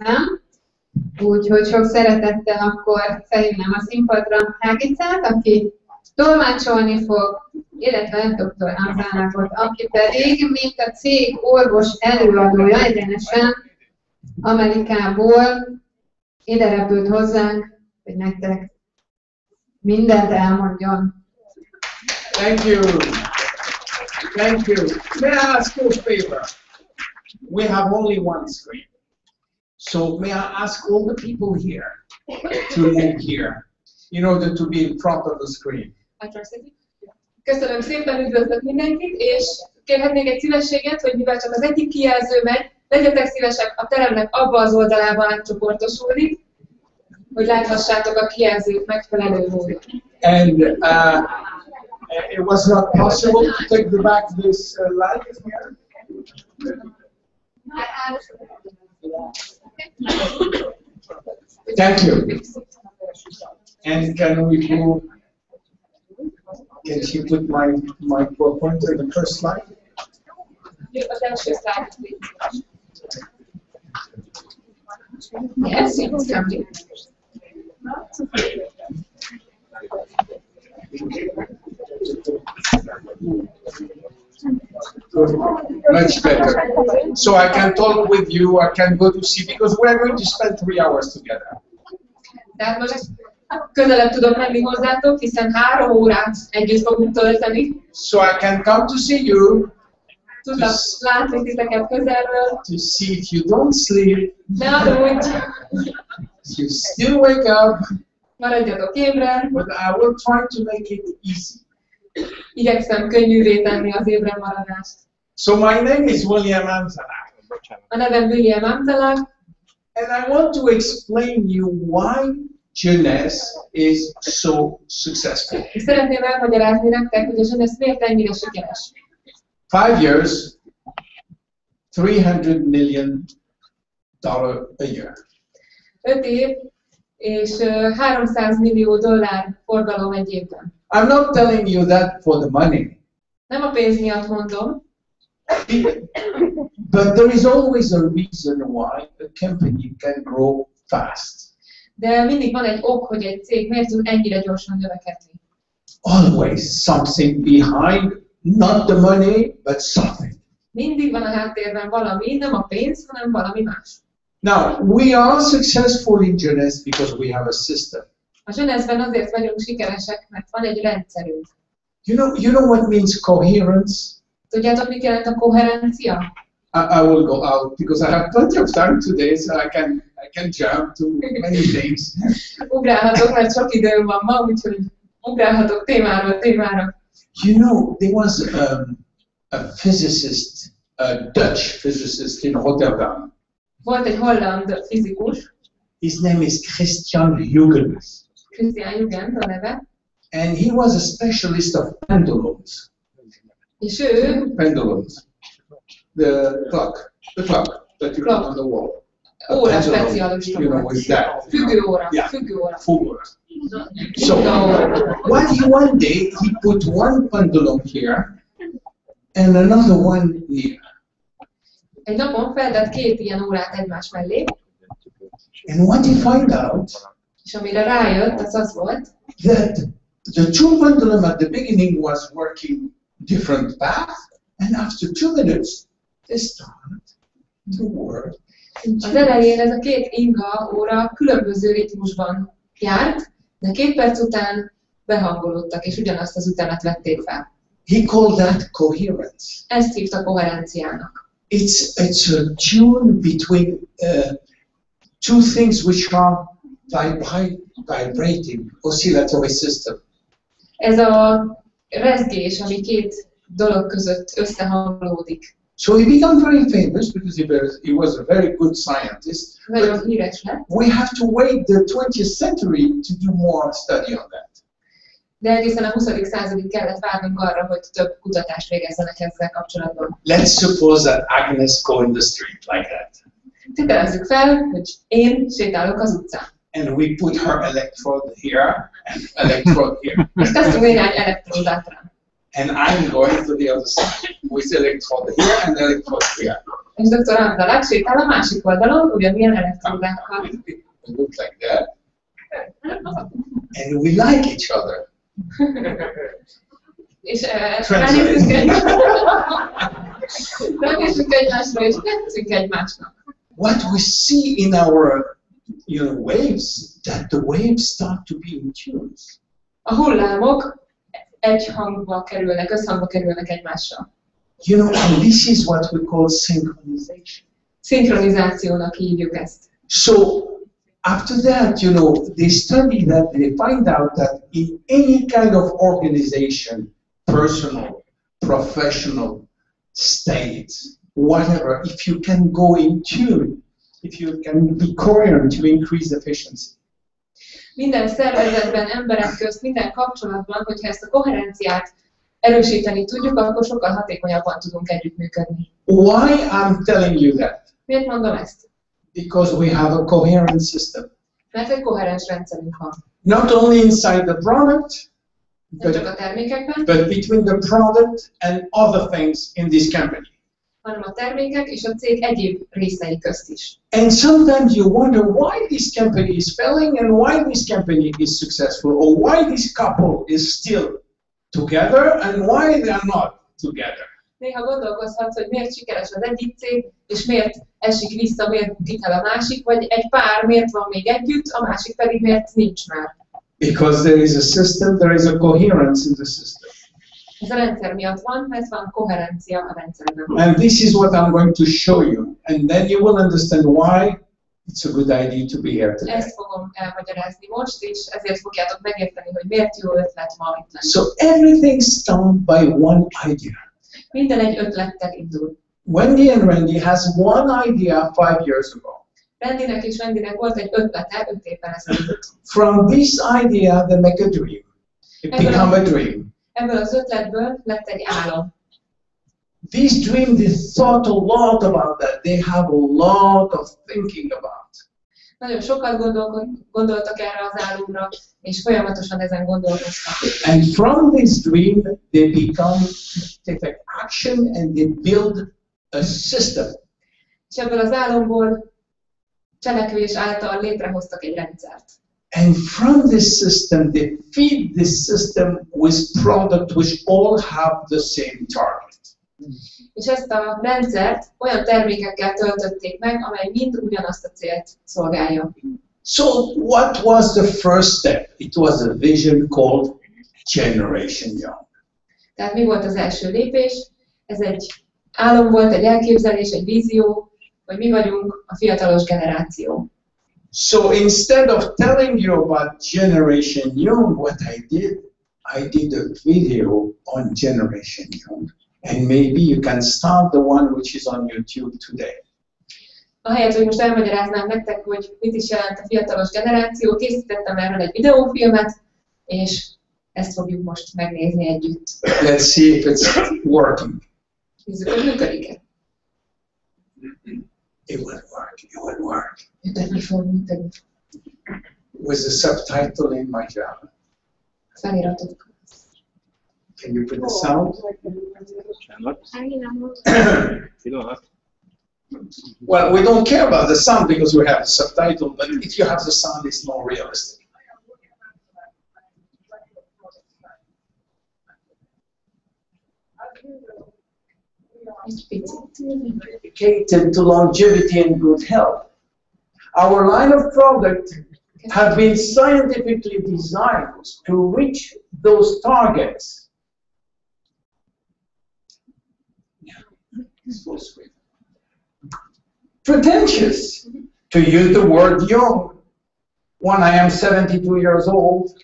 Nem? Úgyhogy sok szeretettel akkor felhívnám a színpadra Hágicát, aki tolmácsolni fog, illetve Dr. Amzallagot, aki pedig, mint a cég orvos előadója, egyenesen Amerikából ide repült hozzánk, hogy nektek mindent elmondjon. Thank you. Thank you. May I ask you a favor? We have only one screen. So may I ask all the people here to move here in order to be in front of the screen? Köszönöm szépen, üdvözlök mindenkit, és kérhetnék egy szívességet, hogy mivel csak az egyik kijelző megy, legyetek szívesek a teremnek abba az oldalába átcsoportosulni, hogy láthassátok a kijelzőt megfelelő módon. And it was not possible to take the back this light here? Thank you. And can we move? Can she put my pointer in the first slide? Yes, it's coming. Much better. So I can talk with you, I can go to see, because we're going to spend 3 hours together. Tehát most közelebb tudok menni hozzátok, hiszen 3 órát együtt fogunk tölteni. So I can come to see you. Tudlak látni titeket közelről. To see if you don't sleep. Ne aludj! You still wake up. Maradjatok ébren. But I will try to make it easy. Igyekszem könnyűvé tenni az ébren maradást. So my name is William Amzallag. A nevem William Amzallag. And I want to explain you why jeunesse is so successful. És szeretném elmagyarázni nektek, hogy a jeunesse miért ennyire sikeres. 5 years, $300 million a year. 5 év és $300 millió forgalom egy évben. I'm not telling you that for the money. Nem a pénz miatt mondom. But there is always a reason why a company can grow fast. De mindig van egy ok, hogy egy cég miért tud ennyire gyorsan növekedni. Always something behind, not the money, but something. Mindig van a háttérben valami, nem a pénz, hanem valami más. Now, we are successful in jeunesse because we have a system. A jeunesse-ben azért vagyunk sikeresek, mert van egy rendszerünk. You know what means coherence? Tudjátok, mit jelent a koherencia? I will go out because I have plenty of time today, so I can jump to many things. Ugrálhatok, mert sok időm van ma, úgyhogy ugrálhatok témáról témára. You know, there was a physicist, a Dutch physicist in Rotterdam. Volt egy holland fizikus. His name is Christian Huygens. Christian Huygens a neve. And he was a specialist of pendulums. És ő... Pendulums. The clock that you put on the wall. Óra specialista. You know, with that. Függőóra. Yeah. Függőóra. So one day he put one pendulum here and another one here. Egy napon feltett 2 ilyen órát egymás mellé. And what he found out? És amire rájött, az volt, that the two pendulum at the beginning was working different path, and after 2 minutes they start to work. Az elején ez a 2 inga óra különböző ritmusban járt, de 2 perc után behangolódtak, és ugyanazt az ütemet vették fel. He called that coherence. Ezt hívta koherenciának. It's a tune between two things which are vibrating, oscillatory system. Ez a rezgés, ami 2 dolog között összehangolódik. So he became very famous because he was a very good scientist. Nagyon híres lett. We have to wait the 20th century to do more study on that. De egészen a 20. századig kellett várnunk arra, hogy több kutatást végezzenek ezzel kapcsolatban. Let's suppose that Agnes go in the street like that. Tételezzük fel, hogy én sétálok az utcán. And we put her electrode here and electrode here. És teszünk néhány elektródát rá. and I'm going to the other side with electrode here and electrode here. És Dr. Amzallag sétál a másik oldalon, ugyanilyen elektródákkal. It looks like that. And we like each other. És ránézünk egymásra, és tetszünk egymásnak. What we see in our waves, that the waves start to be in tune. A hullámok egy hangba kerülnek, összhangba kerülnek egymással. And this is what we call synchronization. Szinkronizációnak hívjuk ezt. So after that, they study that, they find out that in any kind of organization, personal, professional, state, whatever, if you can go in tune, if you can be coherent to increase efficiency. Minden szervezetben, emberek közt, minden kapcsolatban, hogyha ezt a koherenciát erősíteni tudjuk, akkor sokkal hatékonyabban tudunk együttműködni. Why I'm telling you that? Miért mondom ezt? Because we have a coherent system. Mert egy koherens rendszerünk van. Not only inside the product, Nem csak a termékekben, but between the product and other things in this company. hanem a termékek és a cég egyéb részei közt is. And sometimes you wonder why this company is failing and why this company is successful, or why this couple is still together and why they are not together. Néha gondolkozhatsz, hogy miért sikeres az egyik cég, és miért esik vissza, miért bukik el a másik, vagy egy pár miért van még együtt, a másik pedig miért nincs már. Because there is a system, there is a coherence in the system. Ez a rendszer miatt van, mert van koherencia a rendszerben. And this is what I'm going to show you, and then you will understand why it's a good idea to be here today. Ezt fogom elmagyarázni most, és ezért fogjátok megérteni, hogy miért jó ötlet ma itt lenni. So everything starts by one idea. Minden egy ötlettel indul. Wendy and Randy has one idea 5 years ago. Randynek és Wendynek volt egy ötlete 5 évvel ezelőtt. From this idea, they make a dream. It becomes a dream. Ebből az ötletből lett egy álom. This dream, they thought a lot about that. They have a lot of thinking about. Nagyon sokat gondoltak erre az álomra, és folyamatosan ezen gondolkoztak. And from this dream, they take action and they build a system. És ebből az álomból cselekvés által létrehoztak egy rendszert. And from this system, they feed this system with products which all have the same target. És ezt a rendszert olyan termékekkel töltötték meg, amely mind ugyanazt a célt szolgálja. So what was the first step? It was a vision called Generation Young. Tehát mi volt az első lépés? Ez egy álom volt, egy elképzelés, egy vízió, hogy mi vagyunk a fiatalos generáció. So instead of telling you about Generation Young, what I did a video on Generation Young. And maybe you can start the one which is on YouTube today. Ahelyett, hogy most elmagyaráznám nektek, hogy mit is jelent a fiatalos generáció, készítettem erről egy videófilmet, és ezt fogjuk most megnézni együtt. Let's see if it's working. Nézzük, hogy működik-e. It will work, it will work. Működni fog, működni. With the subtitle in my Java. Feliratok. Can you put the sound? Well, we don't care about the sound because we have the subtitle, but if you have the sound, it's more realistic. Dedicated to longevity and good health. Our line of products have been scientifically designed to reach those targets. Pretentious to use the word young when I am 72 years old.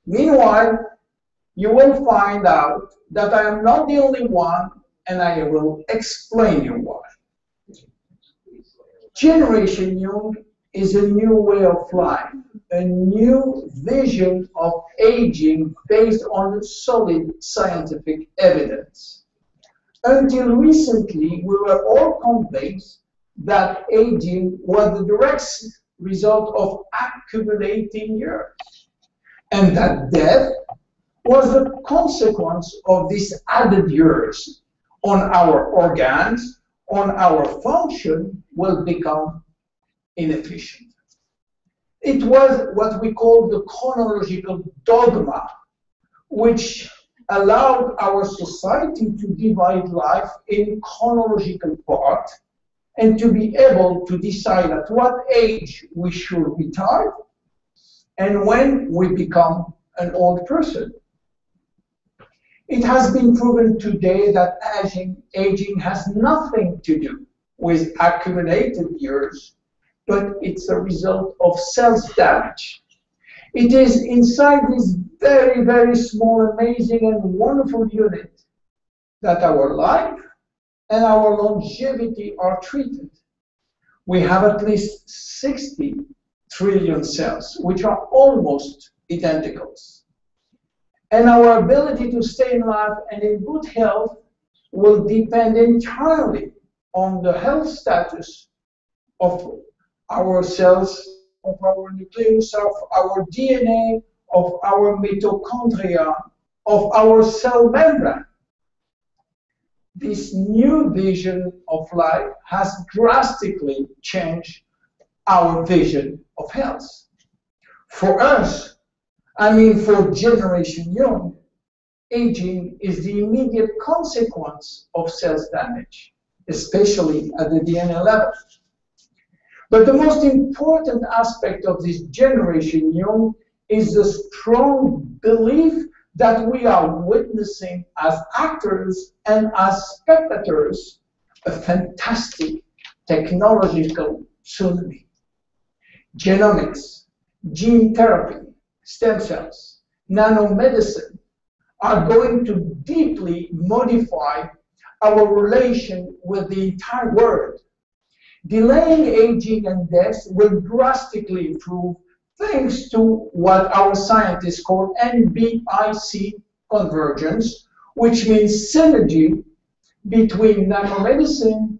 Meanwhile, you will find out that I am not the only one, and I will explain you why. Generation Young is a new way of life, a new vision of aging based on solid scientific evidence. Until recently, we were all convinced that aging was the direct result of accumulating years, and that death was the consequence of these added years on our organs, on our function, will become inefficient. It was what we call the chronological dogma, which allowed our society to divide life in chronological parts and to be able to decide at what age we should retire and when we become an old person. It has been proven today that aging has nothing to do with accumulated years, but it's a result of self-damage. It is inside this very, very small, amazing, and wonderful unit that our life and our longevity are treated. We have at least 60 trillion cells, which are almost identical. And our ability to stay in life and in good health will depend entirely on the health status of our cells, of our nucleus, of our DNA, of our mitochondria, of our cell membrane. This new vision of life has drastically changed our vision of health. For us, I mean for Generation Young, aging is the immediate consequence of cells damage, especially at the DNA level. But the most important aspect of this Generation Young is the strong belief that we are witnessing as actors and as spectators a fantastic technological tsunami. Genomics, gene therapy, stem cells, nanomedicine are going to deeply modify our relation with the entire world. Delaying aging and death will drastically improve thanks to what our scientists call NBIC convergence, which means synergy between nanomedicine,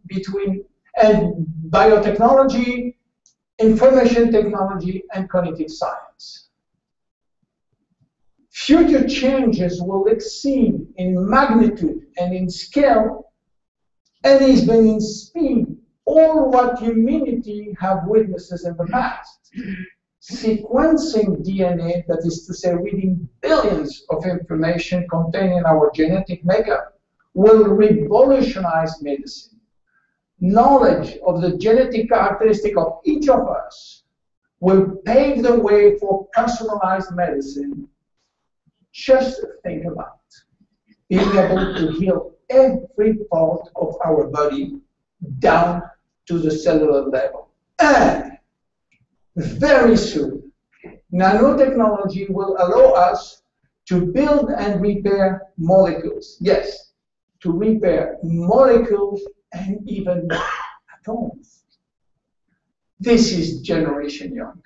and biotechnology, information technology, and cognitive science. Future changes will exceed in magnitude and in scale, and even in speed, all what humanity have witnessed in the past. Sequencing DNA, that is to say, reading billions of information contained in our genetic makeup, will revolutionize medicine. Knowledge of the genetic characteristic of each of us will pave the way for personalized medicine. Just think about being able to heal every part of our body down to the cellular level. And very soon, nanotechnology will allow us to build and repair molecules. Yes, to repair molecules and even atoms. This is Generation Young.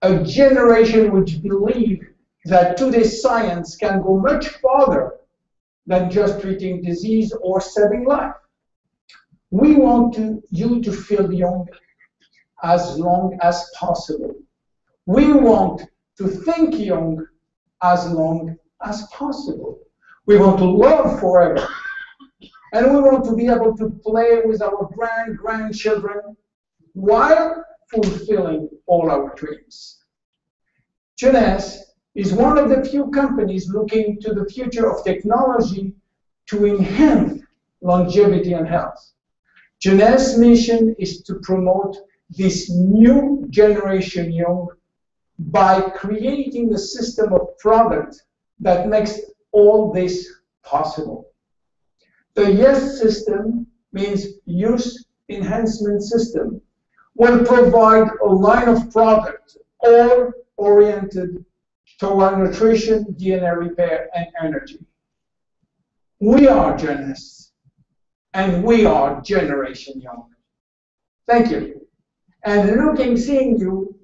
A generation which believes that today's science can go much farther than just treating disease or saving life. We want you to feel young as long as possible. We want to think young as long as possible. We want to love forever. And we want to be able to play with our grandchildren while fulfilling all our dreams. Jeunesse is one of the few companies looking to the future of technology to enhance longevity and health. Jeunesse's mission is to promote this new Generation Young by creating a system of product that makes all this possible. The YES system means Youth Enhancement System, will provide a line of products all oriented toward nutrition, DNA repair, and energy. We are Jeunesse, and we are Generation Young. Thank you. And seeing you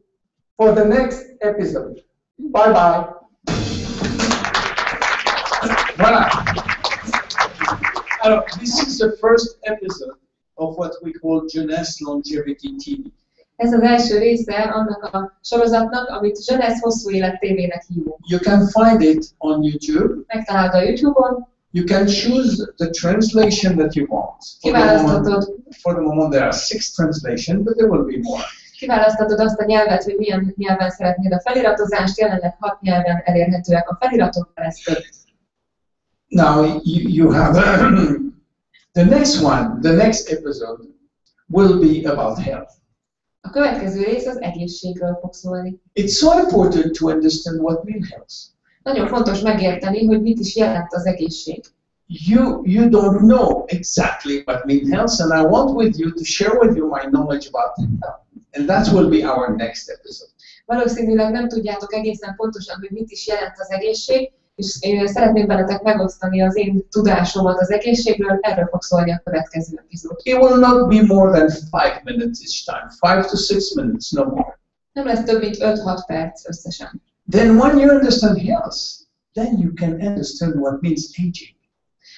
for the next episode. Bye-bye. Voilà. Alors, this is the first episode of what we call Jeunesse Longevity TV. Ez az első része annak a sorozatnak, amit Zsenesz hosszú élet tévének hívunk. You can find it on YouTube. Megtalálod a YouTube-on. You can choose the translation that you want. For the moment there are 6 translations, but there will be more. Kiválaszthatod azt a nyelvet, hogy milyen nyelven szeretnéd a feliratozást, jelenleg 6 nyelven elérhetőek a feliratok, lesz több. Now you have the next one, the next episode will be about health. A következő rész az egészségről fog szólni. It's so important to understand what means health. Nagyon fontos megérteni, hogy mit is jelent az egészség. You don't know exactly what means health, and I want with you to share with you my knowledge about health. And that will be our next episode. Valószínűleg nem tudjátok egészen pontosan, hogy mit is jelent az egészség, és én szeretném veletek megosztani az én tudásomat az egészségről, erről fog szólni a következő epizód. It will not be more than 5 minutes each time, 5 to 6 minutes, no more. Nem lesz több, mint 5-6 perc összesen. Then when you understand health, then you can understand what means aging.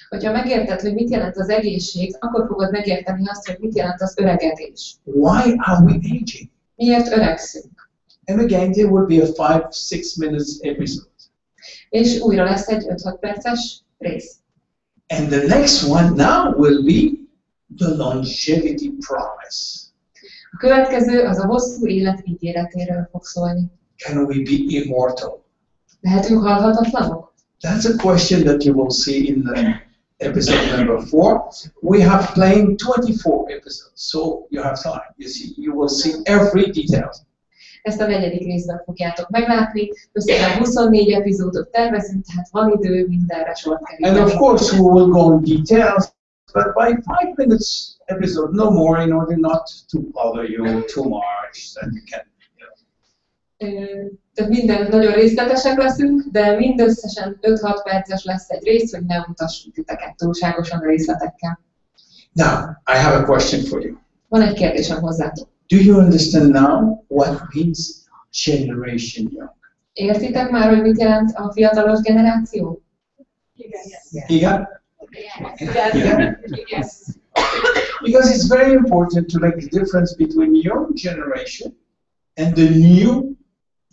Hogyha megérted, hogy mit jelent az egészség, akkor fogod megérteni azt, hogy mit jelent az öregedés. Why are we aging? Miért öregszünk? And again, there will be a 5-6 minutes episode. És újra lesz egy 5-6 perces rész. And the next one now will be the longevity promise. A következő az a hosszú élet ígéretéről fog szólni. Can we be immortal? Lehetünk halhatatlanok? That's a question that you will see in the episode number 4. We have planned 24 episodes, so you have time. You will see every detail. Ezt a 4. részben fogjátok meglátni. Összesen 24 epizódot tervezünk, tehát van idő mindenre sort keríteni. And of course we will go in details, but by 5 minutes episode, no more, in order not to bother you too much, then you can. Tehát minden nagyon részletesek leszünk, de mindösszesen 5-6 perces lesz egy rész, hogy ne utassunk titeket túlságosan a részletekkel. Now, I have a question for you. Van egy kérdésem hozzátok. Do you understand now what means generation young? Értitek már, hogy mit jelent a fiatalos generáció? Igen? Because it's very important to make the difference between young generation and the new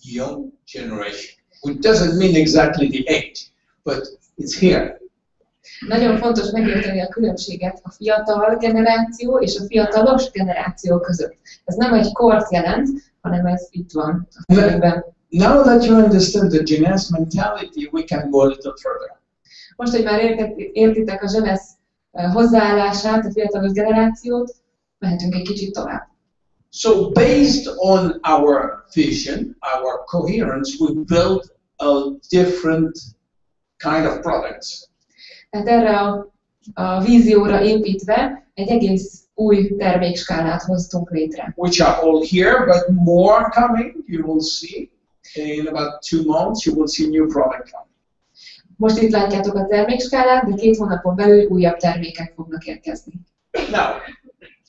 young generation, which doesn't mean exactly the age, but it's here. Nagyon fontos megérteni a különbséget a fiatal generáció és a fiatalos generáció között. Ez nem egy kort jelent, hanem ez itt van a fejünkben. Now that you understand the Genèse mentality, we can go a little further. Most, hogy már értitek a Genèse hozzáállását, a fiatalos generációt, mehetünk egy kicsit tovább. So based on our vision, our coherence, we build a different kind of products. Tehát erre a vízióra építve egy egész új termékskálát hoztunk létre. Which are all here, but more coming. You will see in about 2 months. You will see new product coming. Most itt látjátok a termékskálát, de 2 hónapon belül újabb termékek fognak érkezni. Now,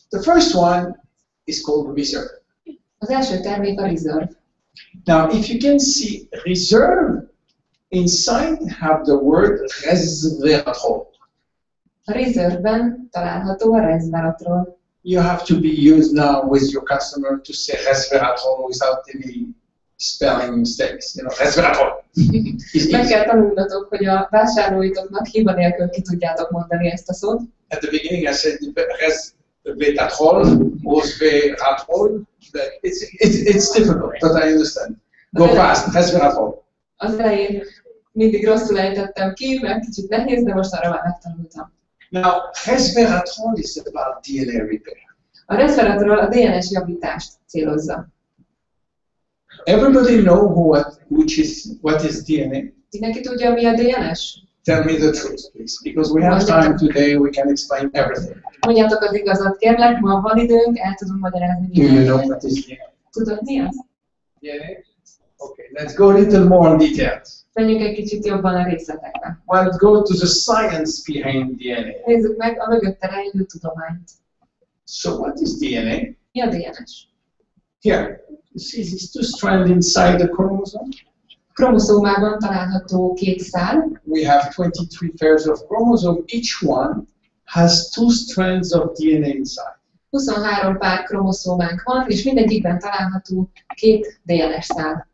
the first one is called reserve. Az első termék a Reserve. Now, if you can see reserve, inside have the word resveratrol. A Reserve-ben található a resveratrol. You have to be used now with your customer to say resveratrol without any spelling mistakes. You know, resveratrol. Meg kell tanulnatok, hogy a vásárlóitoknak hiba nélkül ki tudjátok mondani ezt a szót. At the beginning I said resveratrol, resveratrol. It's difficult, but I understand. Go fast, resveratrol. Az elején mindig rosszul ejtettem ki, mert kicsit nehéz, de most arra már megtanultam. Now, resveratrol is about DNA repair. A resveratrol a DNS javítást célozza. Everybody know what is DNA? Mindenki tudja, mi a DNS? Tell me the truth, please, because we have time today. We can explain everything. Mondjátok az igazat, kérlek, ma van időnk, el tudom magyarázni. Do you know what is DNA? Tudod, mi az? DNA? Okay, let's go a little more in details. Menjünk egy kicsit jobban a részletekbe. Well, let's go to the science behind DNA. Nézzük meg a mögötte rejlő tudományt. So what is DNA? Mi a DNS? Here, you see these 2 strands inside the chromosome? Kromoszómában található 2 szál. We have 23 pairs of chromosome. Each one has 2 strands of DNA inside. 23 pár kromoszómánk van, és mindegyikben található 2 DNS szál.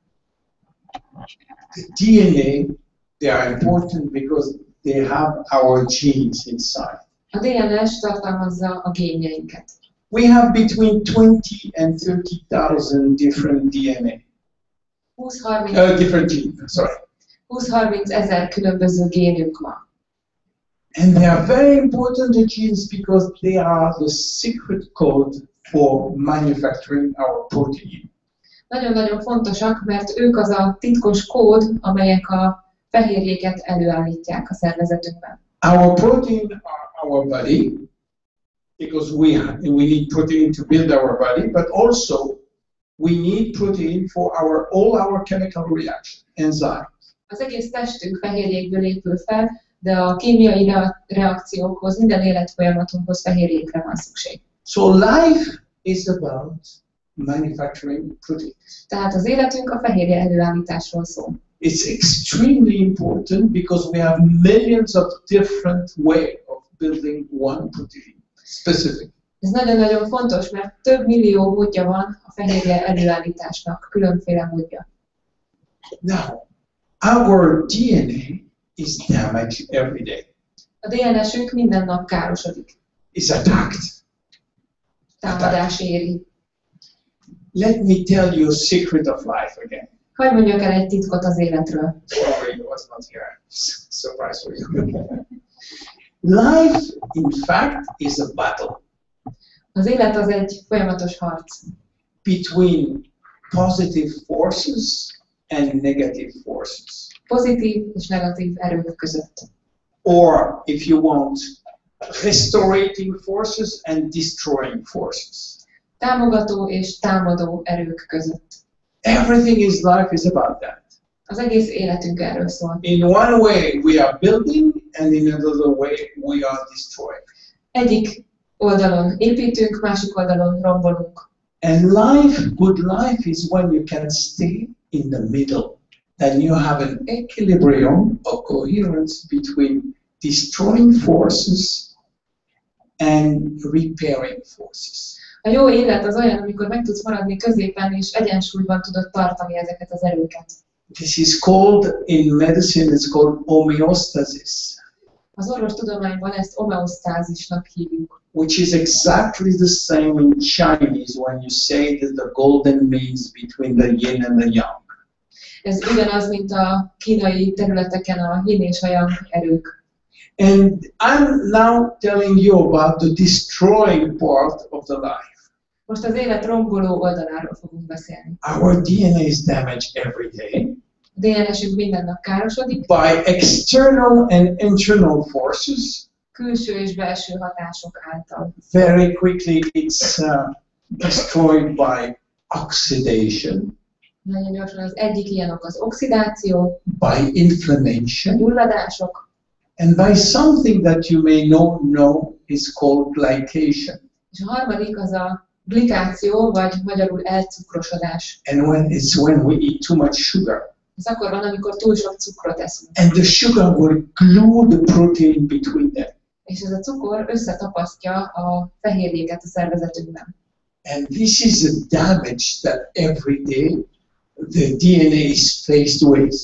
The DNA, they are important because they have our genes inside. A DNS tartalmazza a génjeinket. We have between 20 and 30,000 different DNA. 20-30 Genes, sorry. 20-30 ezer különböző génünk van. And they are very important, the genes, because they are the secret code for manufacturing our protein. Nagyon-nagyon fontosak, mert ők az a titkos kód, amelyek a fehérjéket előállítják a szervezetünkben. Our protein are our body, because we need protein to build our body, but also we need protein for all our chemical reactions, enzymes. Az egész testünk fehérjékből épül fel, de a kémiai reakciókhoz, minden életfolyamatunkhoz fehérjékre van szükség. So life is about manufacturing protein. Tehát az életünk a fehérje előállításról szól. It's extremely important because we have millions of different ways of building one protein, specific. Ez nagyon-nagyon fontos, mert több millió módja van a fehérje előállításnak, különféle módja. Now, our DNA is damaged every day. A DNS-ünk minden nap károsodik. It's attacked. Támadás éri. Let me tell you a secret of life again. Hadd mondjak el egy titkot az életről. Sorry, I was not here. Surprise for you. Life, in fact, is a battle Az élet az egy folyamatos harc. between positive forces and negative forces. Pozitív és negatív erők között. Or, if you want, restorating forces and destroying forces. Támogató és támadó erők között. Everything is life is about that. Az egész életünk erről szól. In one way, we are building, and in another way, we are destroying. Egyik oldalon építünk, másik oldalon rombolunk. And life, good life, is when you can stay in the middle. Then you have an equilibrium, a coherence between destroying forces and repairing forces. A jó élet az olyan, amikor meg tudsz maradni középen, és egyensúlyban tudod tartani ezeket az erőket. This is called, in medicine, it's called homeostasis, Az orvostudományban ezt homeosztázisnak hívjuk. which is exactly the same in Chinese when you say that the golden means between the yin and the yang. Ez ugyanaz, mint a kínai területeken a yin és a yang erők. And I'm now telling you about the destroying part of the life. Most az élet romboló oldaláról fogunk beszélni. Our DNA is damaged every day A DNS-ünk minden nap károsodik, by external and internal forces. külső és belső hatások által. Very quickly, it's destroyed by oxidation, Nagyon gyorsan az egyik ilyen ok az oxidáció, by inflammation, gyulladások, and by something that you may know is called glycation. és a harmadik az a glikáció, vagy magyarul elcukrosodás. And when we eat too much sugar. Ez akkor van, amikor túl sok cukrot eszünk. And the sugar will glue the protein between them. És ez a cukor összetapasztja a fehérjéket a szervezetünkben. And this is a damage that every day the DNA is faced with.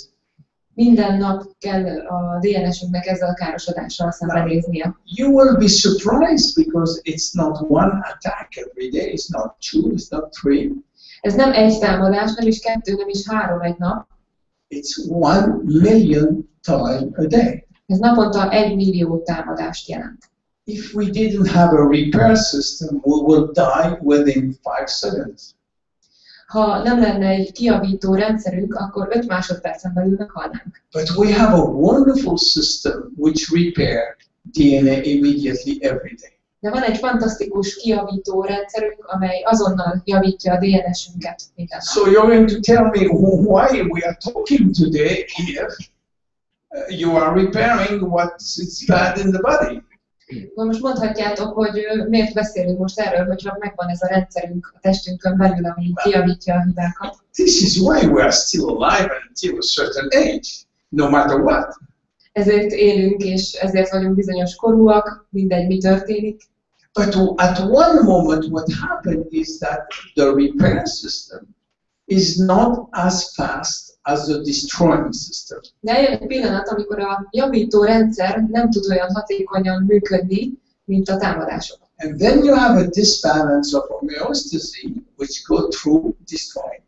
Minden nap kell a DNS-ünknek ezzel a károsodással szembenéznie. You will be surprised because it's not one attack every day, it's not two, it's not three. Ez nem egy támadás, nem is kettő, nem is három egy nap. It's 1 million times a day. Ez naponta 1 millió támadást jelent. If we didn't have a repair system, we will die within 5 seconds. Ha nem lenne egy kijavító rendszerünk, akkor 5 másodpercen belül meghalnánk. But we have a wonderful system which repair DNA immediately every day. De van egy fantasztikus kijavító rendszerünk, amely azonnal javítja a DNS-ünket minden nap. So you're going to tell me why we are talking today if you are repairing what's bad in the body. Most mondhatjátok, hogy miért beszélünk most erről, hogyha megvan ez a rendszerünk a testünkön belül, ami kijavítja a hibákat. This is why we are still alive until a certain age, no matter what. Ezért élünk, és ezért vagyunk bizonyos korúak, mindegy, mi történik. But at one moment, what happened is that the repair system is not as fast as the destroying system. De eljön egy pillanat, amikor a javító rendszer nem tud olyan hatékonyan működni, mint a támadások. And then you have a disbalance of homeostasis, which go through destroying.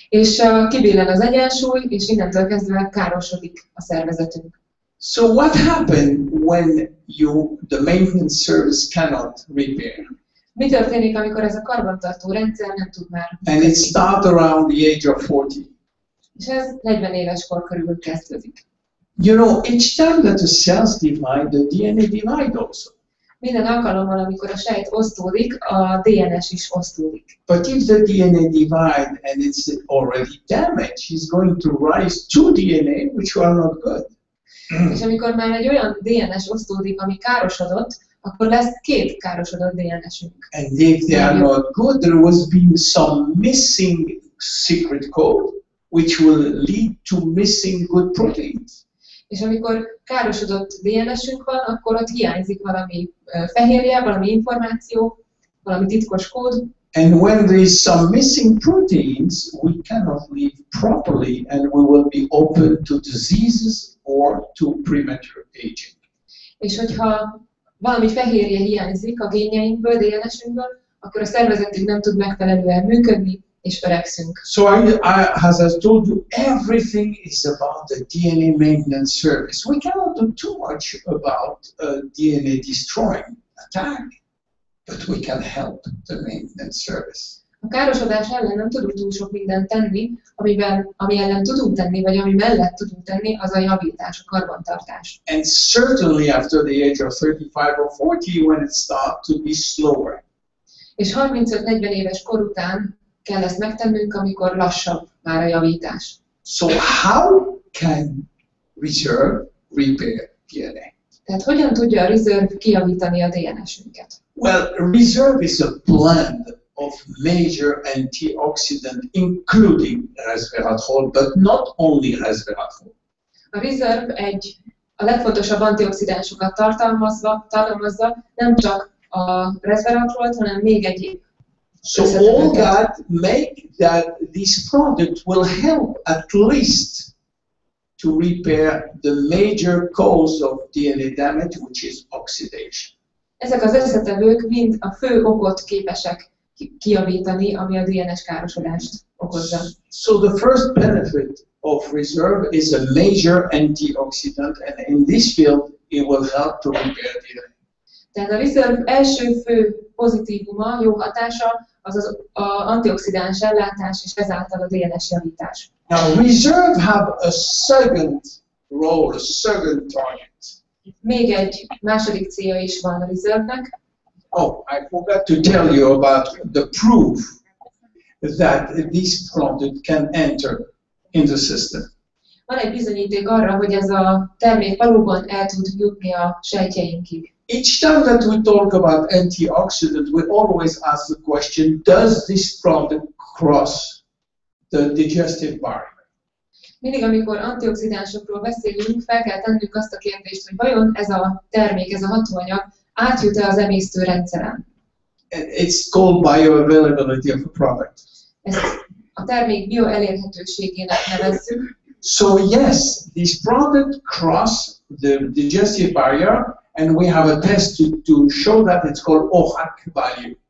És kibillen az egyensúly, és innentől kezdve károsodik a szervezetünk. So what happened when the maintenance service cannot repair? Mi történik, amikor ez a karbantartó rendszer nem tud már And it starts around the age of 40. És ez 40 éves kor körül kezdődik. You know, each time that the cells divide, the DNA divide also. Minden alkalommal, amikor a sejt osztódik, a DNS is osztódik. But if the DNA divide and it's already damaged, it's going to rise two DNA which are not good. És amikor már egy olyan DNS osztódik, ami károsodott, akkor lesz két károsodott DNS-ünk. And if they are not good, there was been some missing secret code, which will lead to missing good proteins. És amikor károsodott DNS-ünk van, akkor ott hiányzik valami fehérje, valami információ, valami titkos kód. And when there is some missing proteins, we cannot live properly and we will be open to diseases or to premature aging. És hogyha valami fehérje hiányzik a génjeinkből, DNS-ünkből, akkor a szervezetünk nem tud megfelelően működni, és öregszünk. So as I told you, everything is about the DNA maintenance service. We cannot do too much about DNA destroying attack, but we can help the maintenance service. A károsodás ellen nem tudunk túl sok mindent tenni, ami ellen tudunk tenni, vagy ami mellett tudunk tenni, az a javítás, a karbantartás. And certainly after the age of 35 or 40, when it starts to be slower. És 35-40 éves kor után kell ezt megtennünk, amikor lassabb már a javítás. So how can reserve repair DNA? Tehát hogyan tudja a reserve kijavítani a DNS-ünket? Well, reserve is a blend of major antioxidant, including resveratrol, but not only resveratrol. A reserve a legfontosabb antioxidánsokat tartalmazza, nem csak a resveratrolt, hanem még egyéb. So all that make that this product will help at least to repair the major cause of DNA damage, which is oxidation. Ezek az összetevők mind a fő okot képesek kijavítani, ami a DNS károsodást okozza. So the first benefit of reserve is a major antioxidant, and in this field it will help to repair DNA. Tehát a reserve első fő pozitívuma, jó hatása, az az antioxidáns ellátás, és ezáltal a DNS javítás. Now reserve have a second role, a second target. Még egy második célja is van a reserve-nek. Oh, I forgot to tell you about the proof that this product can enter in the system. Van egy bizonyíték arra, hogy ez a termék valóban el tud jutni a sejtjeinkig. Each time that we talk about antioxidants, we always ask the question, does this product cross the digestive barrier? Mindig, amikor antioxidánsokról beszélünk, fel kell tennünk azt a kérdést, hogy vajon ez a termék, ez a hatóanyag átjut-e az emésztőrendszeren? It's called bioavailability of a product. Ezt a termék bioelérhetőségének nevezzük. So yes, this product cross the digestive barrier, and we have a test to show that. It's called OHAC value.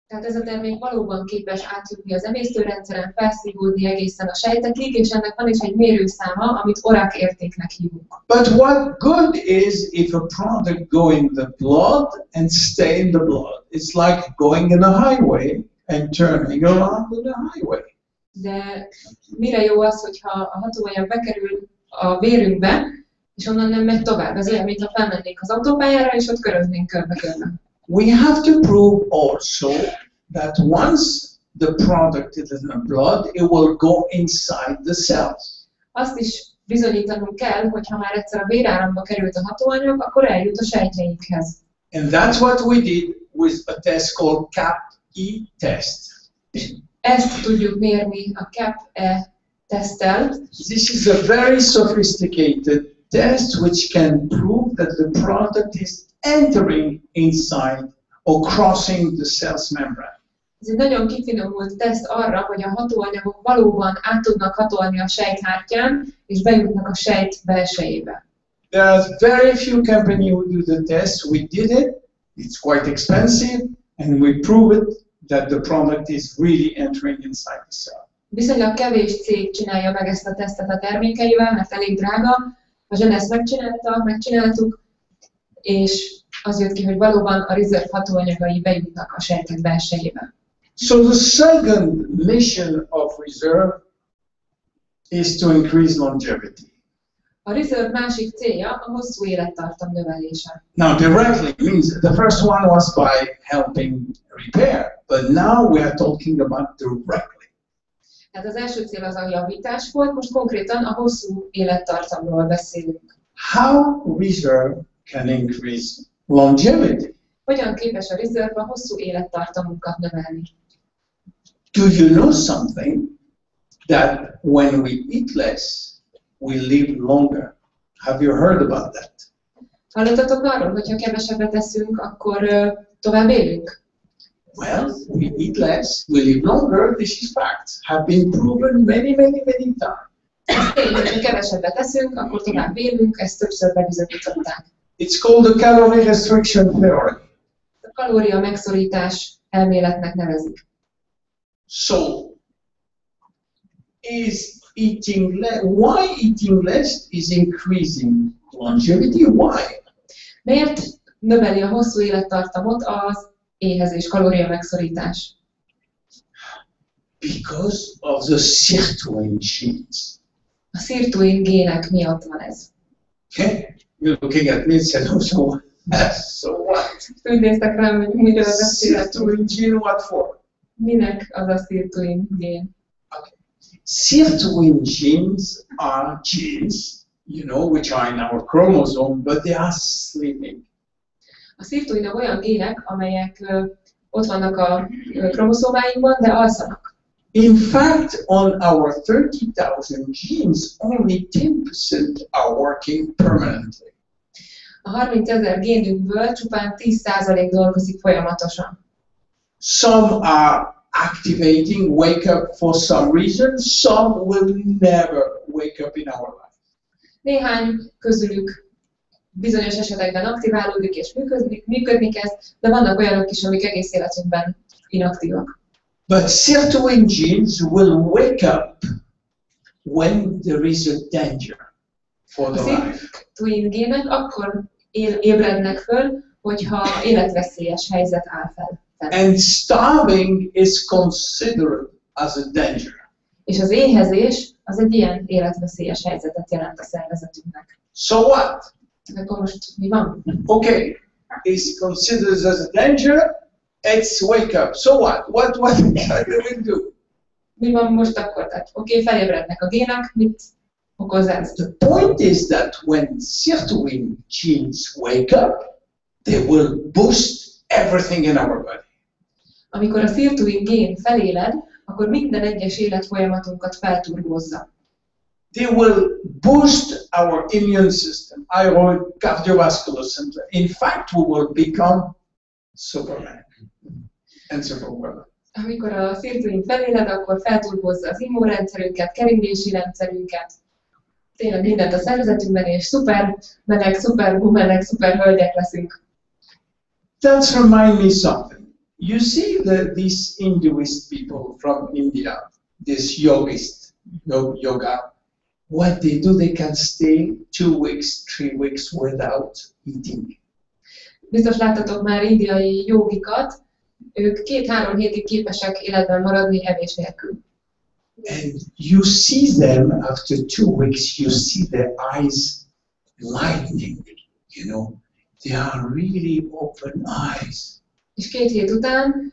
Tehát ez a termék valóban képes átjutni az emésztőrendszeren, felszívódni egészen a sejtekig, és ennek van is egy mérőszáma, amit ORAC értéknek hívunk. But what good is if a product go in the blood and stay in the blood? It's like going in a highway and turning around in a highway. De mire jó az, hogyha a hatóanyag bekerül a vérünkbe, és onnan nem megy tovább? Ez olyan, mintha felmennénk az autópályára, és ott köröznénk körbe-körbe. We have to prove also that once the product is in the blood, it will go inside the cells. Azt is bizonyítanunk kell, hogy ha már egyszer a véráramba került a hatóanyag, akkor eljut a sejtjeinkhez. And that's what we did with a test called CAP-E test. Ezt tudjuk mérni a CAP-E teszttel. This is a very sophisticated test which can prove that the product is entering inside or crossing the cell's membrane. Ez egy nagyon kifinomult teszt arra, hogy a hatóanyagok valóban át tudnak hatolni a sejthártyán, és bejutnak a sejt belsejébe. There are very few companies who do the test. We did it. It's quite expensive, and we prove it that the product is really entering inside the cell. Viszonylag kevés cég csinálja meg ezt a tesztet a termékeivel, mert elég drága. A Zsenesz megcsináltuk, és az jött ki, hogy valóban a Reserve hatóanyagai bejutnak a sejtek belsejébe. So the second mission of Reserve is to increase longevity. A Reserve másik célja a hosszú élettartam növelése. Now directly means the first one was by helping repair, but now we are talking about directly. Tehát az első cél az a javítás volt, most konkrétan a hosszú élettartamról beszélünk. How Reserve can increase longevity? Hogyan képes a Reserve a hosszú élettartamunkat növelni? Do you know something? That when we eat less, we live longer. Have you heard about that? Hallottatok arról, hogy ha kevesebbet eszünk, akkor tovább élünk? Well, we eat less, we live longer. This is fact. Have been proven many times. Ez tény, hogy ha kevesebbet eszünk, akkor tovább élünk, ezt többször bebizonyították. It's called the calorie restriction theory. A kalória megszorítás elméletnek nevezik. So, why eating less is increasing longevity? Why? Miért növeli a hosszú élettartamot az éhezés, kalória megszorítás? Because of the sirtuin genes. A sirtuin gének miatt van ez. Okay? You're looking at me and said, oh, so what? Úgy néztek rám, hogy mit az a Sirtuin gene, what for? Minek az a sirtuin gén? Okay. Sirtuin genes are genes, which are in our chromosome, but they are sleeping. A sirtuinok olyan gének, amelyek ott vannak a kromoszómáinkban, de alszanak. In fact, on our 30,000 genes, only 10% are working permanently. A 30 000 génünkből csupán 10% dolgozik folyamatosan. Some are activating, wake up for some reason. Some will never wake up in our life. Néhány közülük bizonyos esetekben aktiválódik és működni kezd, de vannak olyanok is, amik egész életünkben inaktívak. But sirtuin genes will wake up when there is a danger for the life. A sirtuin gének akkor ébrednek föl, hogyha életveszélyes helyzet áll fel. And starving is considered as a danger. És az éhezés az egy ilyen életveszélyes helyzetet jelent a szervezetünknek. So what? Akkor most mi van? Okay, it's considered as a danger. It's wake up. So what? What do we do? Mi van most akkor? Tehát oké, felébrednek a gének, mit okoz ez? The point is that when sirtuin genes wake up, they will boost everything in our body. Amikor a sirtuin gén feléled, akkor minden egyes életfolyamatunkat felturbozza. They will boost our immune system, our cardiovascular system. In fact, we will become Superman and Superwoman. Amikor a sirtuin feléled, akkor felturbozza az immunrendszerünket, keringési rendszerünket, tényleg mindent a szervezetünkben, és szuper meleg, szuper womanek, szuper hölgyek leszünk. That reminds me something. You see these Hinduist people from India, this yogist, yoga, what they do, they can stay 2 weeks, 3 weeks without eating. Biztos láttatok már indiai jogikat, ők 2-3 hétig képesek életben maradni evés nélkül. And you see them after 2 weeks, you see their eyes lightening, They are really open eyes. És 2 hét után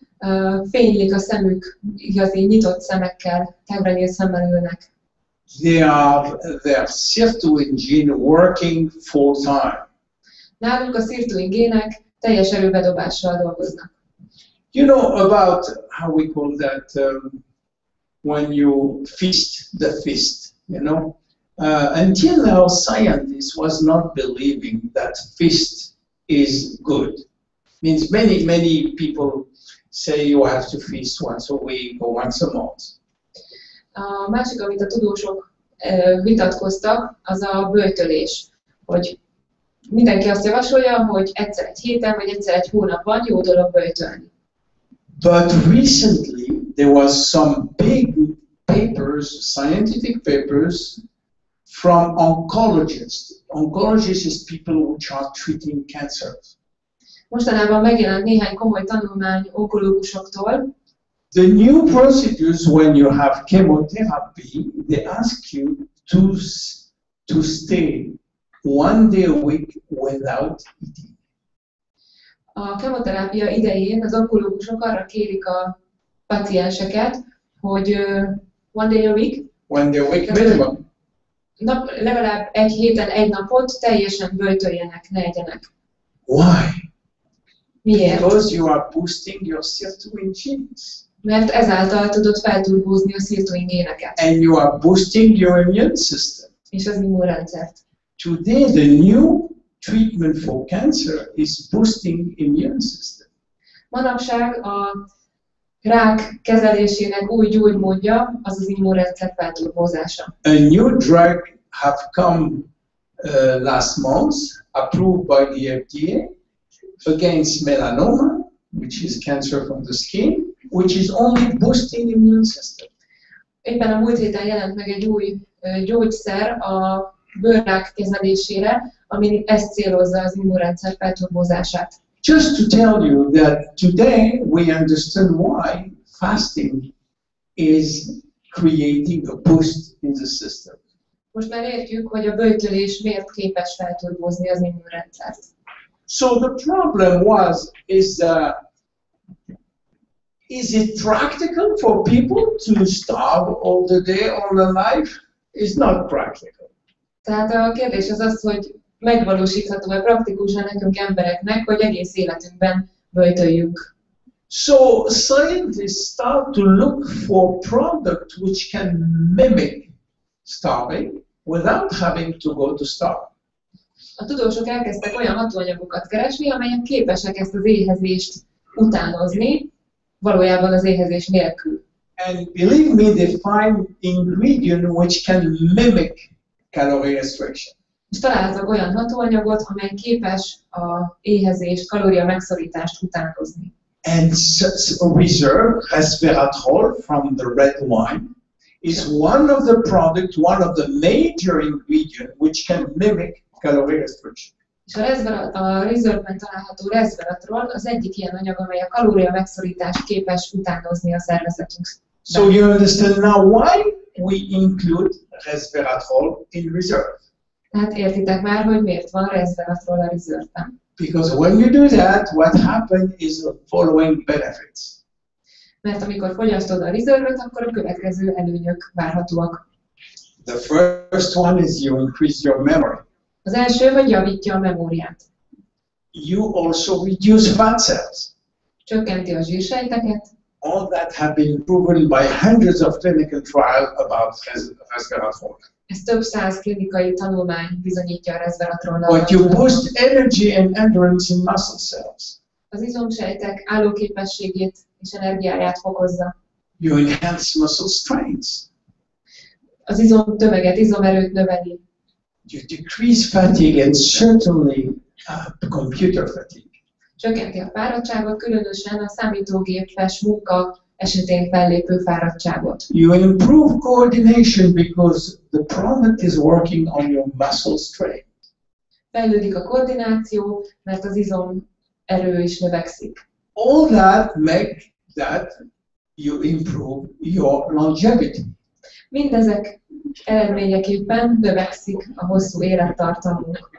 fénylik a szemük, igazi nyitott szemekkel, tágra nyílt szemmel ülnek. Their sirtuin gene working full time. Náluk a sirtuin gének teljes erőbedobással dolgoznak. You know about how we call that when you feast the feast, Until now, scientists was not believing that feast is good. Means many people say you have to feast once a week or once a month. A másik, amit a tudósok vitatkoztak, az a böjtölés, hogy mindenki azt javasolja, hogy egyszer egy héten vagy egyszer egy hónapban jó dolog böjtölni. But recently there was some big papers, scientific papers from oncologists. Oncologists is people which are treating cancer. Mostanában megjelent néhány komoly tanulmány onkológusoktól. The new procedures when you have chemotherapy, they ask you to stay 1 day a week without eating. A kemoterápia idején az onkológusok arra kérik a pacienseket, hogy 1 day a week, 1 day a week minimum. Legalább egy héten egy napot teljesen böjtöljenek, ne egyenek. Why? Miért? Because you are boosting your sirtuin genes. Mert ezáltal tudod felturbózni a sirtuin géneket. And you are boosting your immune system. És az immunrendszert. Today the new treatment for cancer is boosting immune system. Manapság a rák kezelésének új gyógymódja az az immunrendszer felturbózása. A new drug have come last month, approved by the FDA, against melanoma, which is cancer from the skin, which is only boosting immune system. Éppen a múlt héten jelent meg egy új gyógyszer a bőrrák kezelésére, ami ezt célozza, az immunrendszer felturbózását. Just to tell you that today we understand why fasting is creating a boost in the system. Most már értjük, hogy a böjtölés miért képes felturbózni az immunrendszert. So the problem is it practical for people to starve all the day all the life? It's not practical. Tehát a kérdés az, hogy megvalósítható-e praktikusan nekünk embereknek, hogy egész életünkben böjtöljünk. So scientists start to look for products which can mimic starving without having to go to starve. A tudósok elkezdtek olyan hatóanyagokat keresni, amelyek képesek ezt az éhezést utánozni, valójában az éhezés nélkül. And believe me, they find ingredient which can mimic calorie restriction. És találtak olyan hatóanyagot, amely képes a éhezést, kalória megszorítást utánozni. And such a reserve, resveratrol from the red wine, is one of the products, one of the major ingredients which can mimic calorie restriction. És a reserve-ben található resveratrol az egyik ilyen anyag, amely a kalória megszorítást képes utánozni a szervezetünk. So you understand now why we include resveratrol in reserve. Tehát értitek már, hogy miért van resveratrol a reserve-ben. Because when you do that, what happens is the following benefits. Mert amikor fogyasztod a reserve-et, akkor a következő előnyök várhatóak. The first one is you increase your memory. Az első, hogy javítja a memóriát. You also reduce fat cells. Csökkenti a zsírsejteket. All that have been proven by hundreds of clinical trials about resveratrol. Ez több száz klinikai tanulmány bizonyítja a resveratrollal. But you boost energy and endurance in muscle cells. Az izomsejtek állóképességét és energiáját fokozza. You enhance muscle strength. Az izomtömeget, izomerőt növeli. You decrease fatigue and certainly computer fatigue. Csökkenti a fáradtságot, különösen a számítógépes munka esetén fellépő fáradtságot. You improve coordination because the product is working on your muscle strength. Fejlődik a koordináció, mert az izomerő is növekszik. All that make that you improve your longevity. Mindezek eredményeképpen növekszik a hosszú élettartamunk.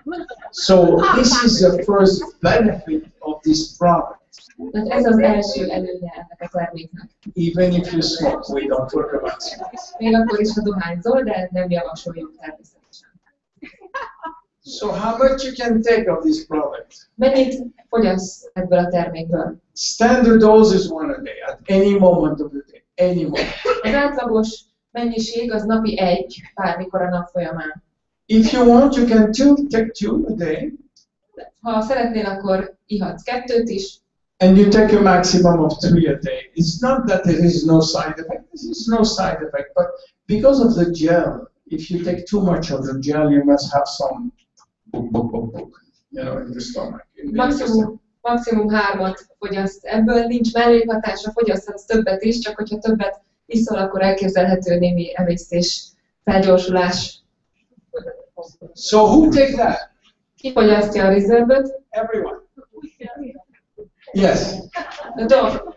So this is the first benefit of this product. Tehát ez az első előnye ennek a terméknek. Even if you smoke, we don't talk about smoke. Még akkor is, ha dohányzol, de nem javasoljuk természetesen. So how much you can take of this product? Mennyit fogyassz ebből a termékből? Standard dose is 1 a day, at any moment of the day, any moment. Az átlagos mennyiség az napi 1, bármikor a nap folyamán. If you want, you can take 2 a day. Ha szeretnél, akkor ihatsz 2 is. And you take a maximum of 3 a day. It's not that there is no side effect. There is no side effect, but because of the gel, if you take too much of the gel, you must have some in the stomach. Maximum 3-at fogyaszt. Ebből nincs mellékhatása, fogyaszthatsz többet is, csak hogyha többet iszol, akkor elképzelhető némi emésztés, felgyorsulás. So who takes that? Ki fogyasztja a Reserve-öt? Everyone. Yes. The dog.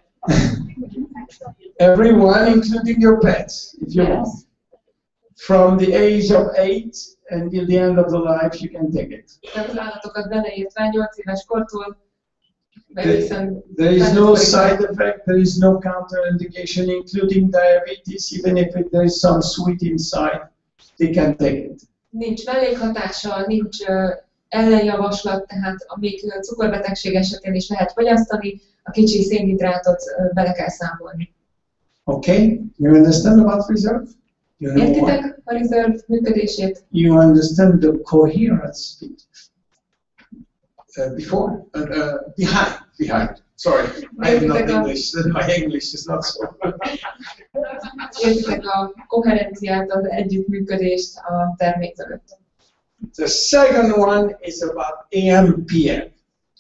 Everyone, including your pets, if you want. From the age of 8 until the end of the life, you can take it. Az állatokat beleértve 8 éves kortól. There is no side effect, there is no counterindication, including diabetes, even if there is some sweet inside, they can take it. Nincs mellékhatása, nincs ellenjavaslat, tehát még cukorbetegség esetén is lehet fogyasztani, a kicsi szénhidrátot bele kell számolni. Okay, you understand about Reserve? Értitek a Reserve működését? You understand the coherence behind. Sorry, I am not English. My English is not so good. Értitek a koherenciát, az együttműködést a termék között. The second one is about AM/PM.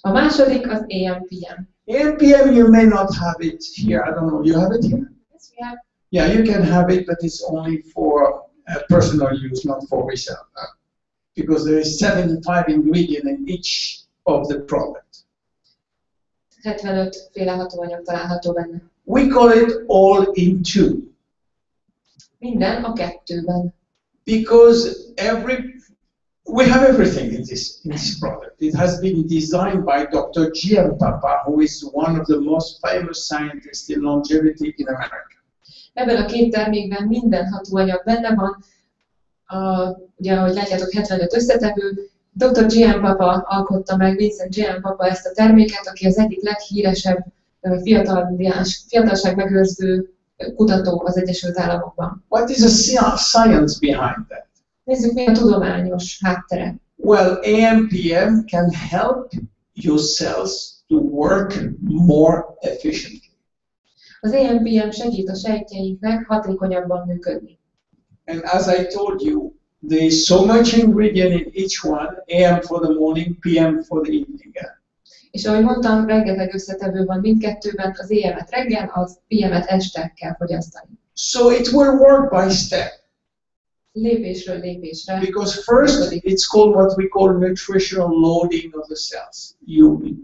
A második az AM/PM. AM/PM, you may not have it here. I don't know. You have it here? Yes, we have. Yeah, you can have it, but it's only for personal use, not for resale. Because there is 75 ingredients in each of the product. 75 féle hatóanyag található benne. We call it all in 2. Minden a 2-ben. Because we have everything in this product. It has been designed by Dr. William Papa, who is one of the most famous scientists in longevity in America. Ebben a 2 termékben minden hatóanyag benne van. Ugye, ahogy látjátok, 75 összetevő. Dr. William Papa alkotta meg, Vincent William Papa ezt a terméket, aki az egyik leghíresebb fiatalság megőrző kutató az Egyesült Államokban. What is the science behind that? Nézzük, mi a tudományos háttere. Well, AM/PM can help your cells to work more efficiently. Az AM/PM segít a sejtjeinknek hatékonyabban működni. And as I told you, there is so much ingredient in each one, AM for the morning, PM for the evening. És ahogy mondtam, rengeteg összetevő van mindkettőben, az AM-et reggel, az PM-et este kell fogyasztani. So it will work by step. Lépésről lépésre. Because first, it's called what we call nutritional loading of the cells.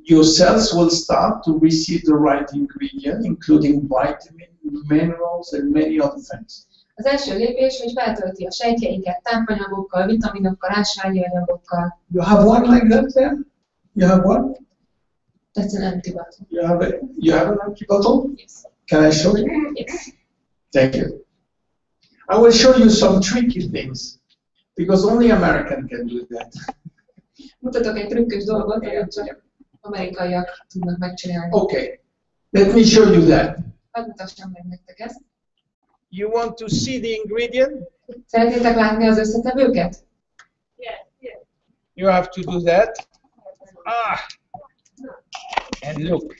Your cells will start to receive the right ingredient, including vitamins, minerals, and many other things. Az első lépés, hogy feltölti a sejtjeinket tápanyagokkal, vitaminokkal, ásványi anyagokkal. You have one like that there? You have one? That's an empty bottle. You have an empty bottle? Yes. Can I show you? Yes. Thank you. I will show you some tricky things, because only American can do that. Mutatok egy trükkös dolgot, amit csak amerikaiak tudnak megcsinálni. Okay, let me show you that. Hadd mutassam meg nektek ezt. You want to see the ingredient? Szeretnétek látni az összetevőket? Yes. You have to do that. And look.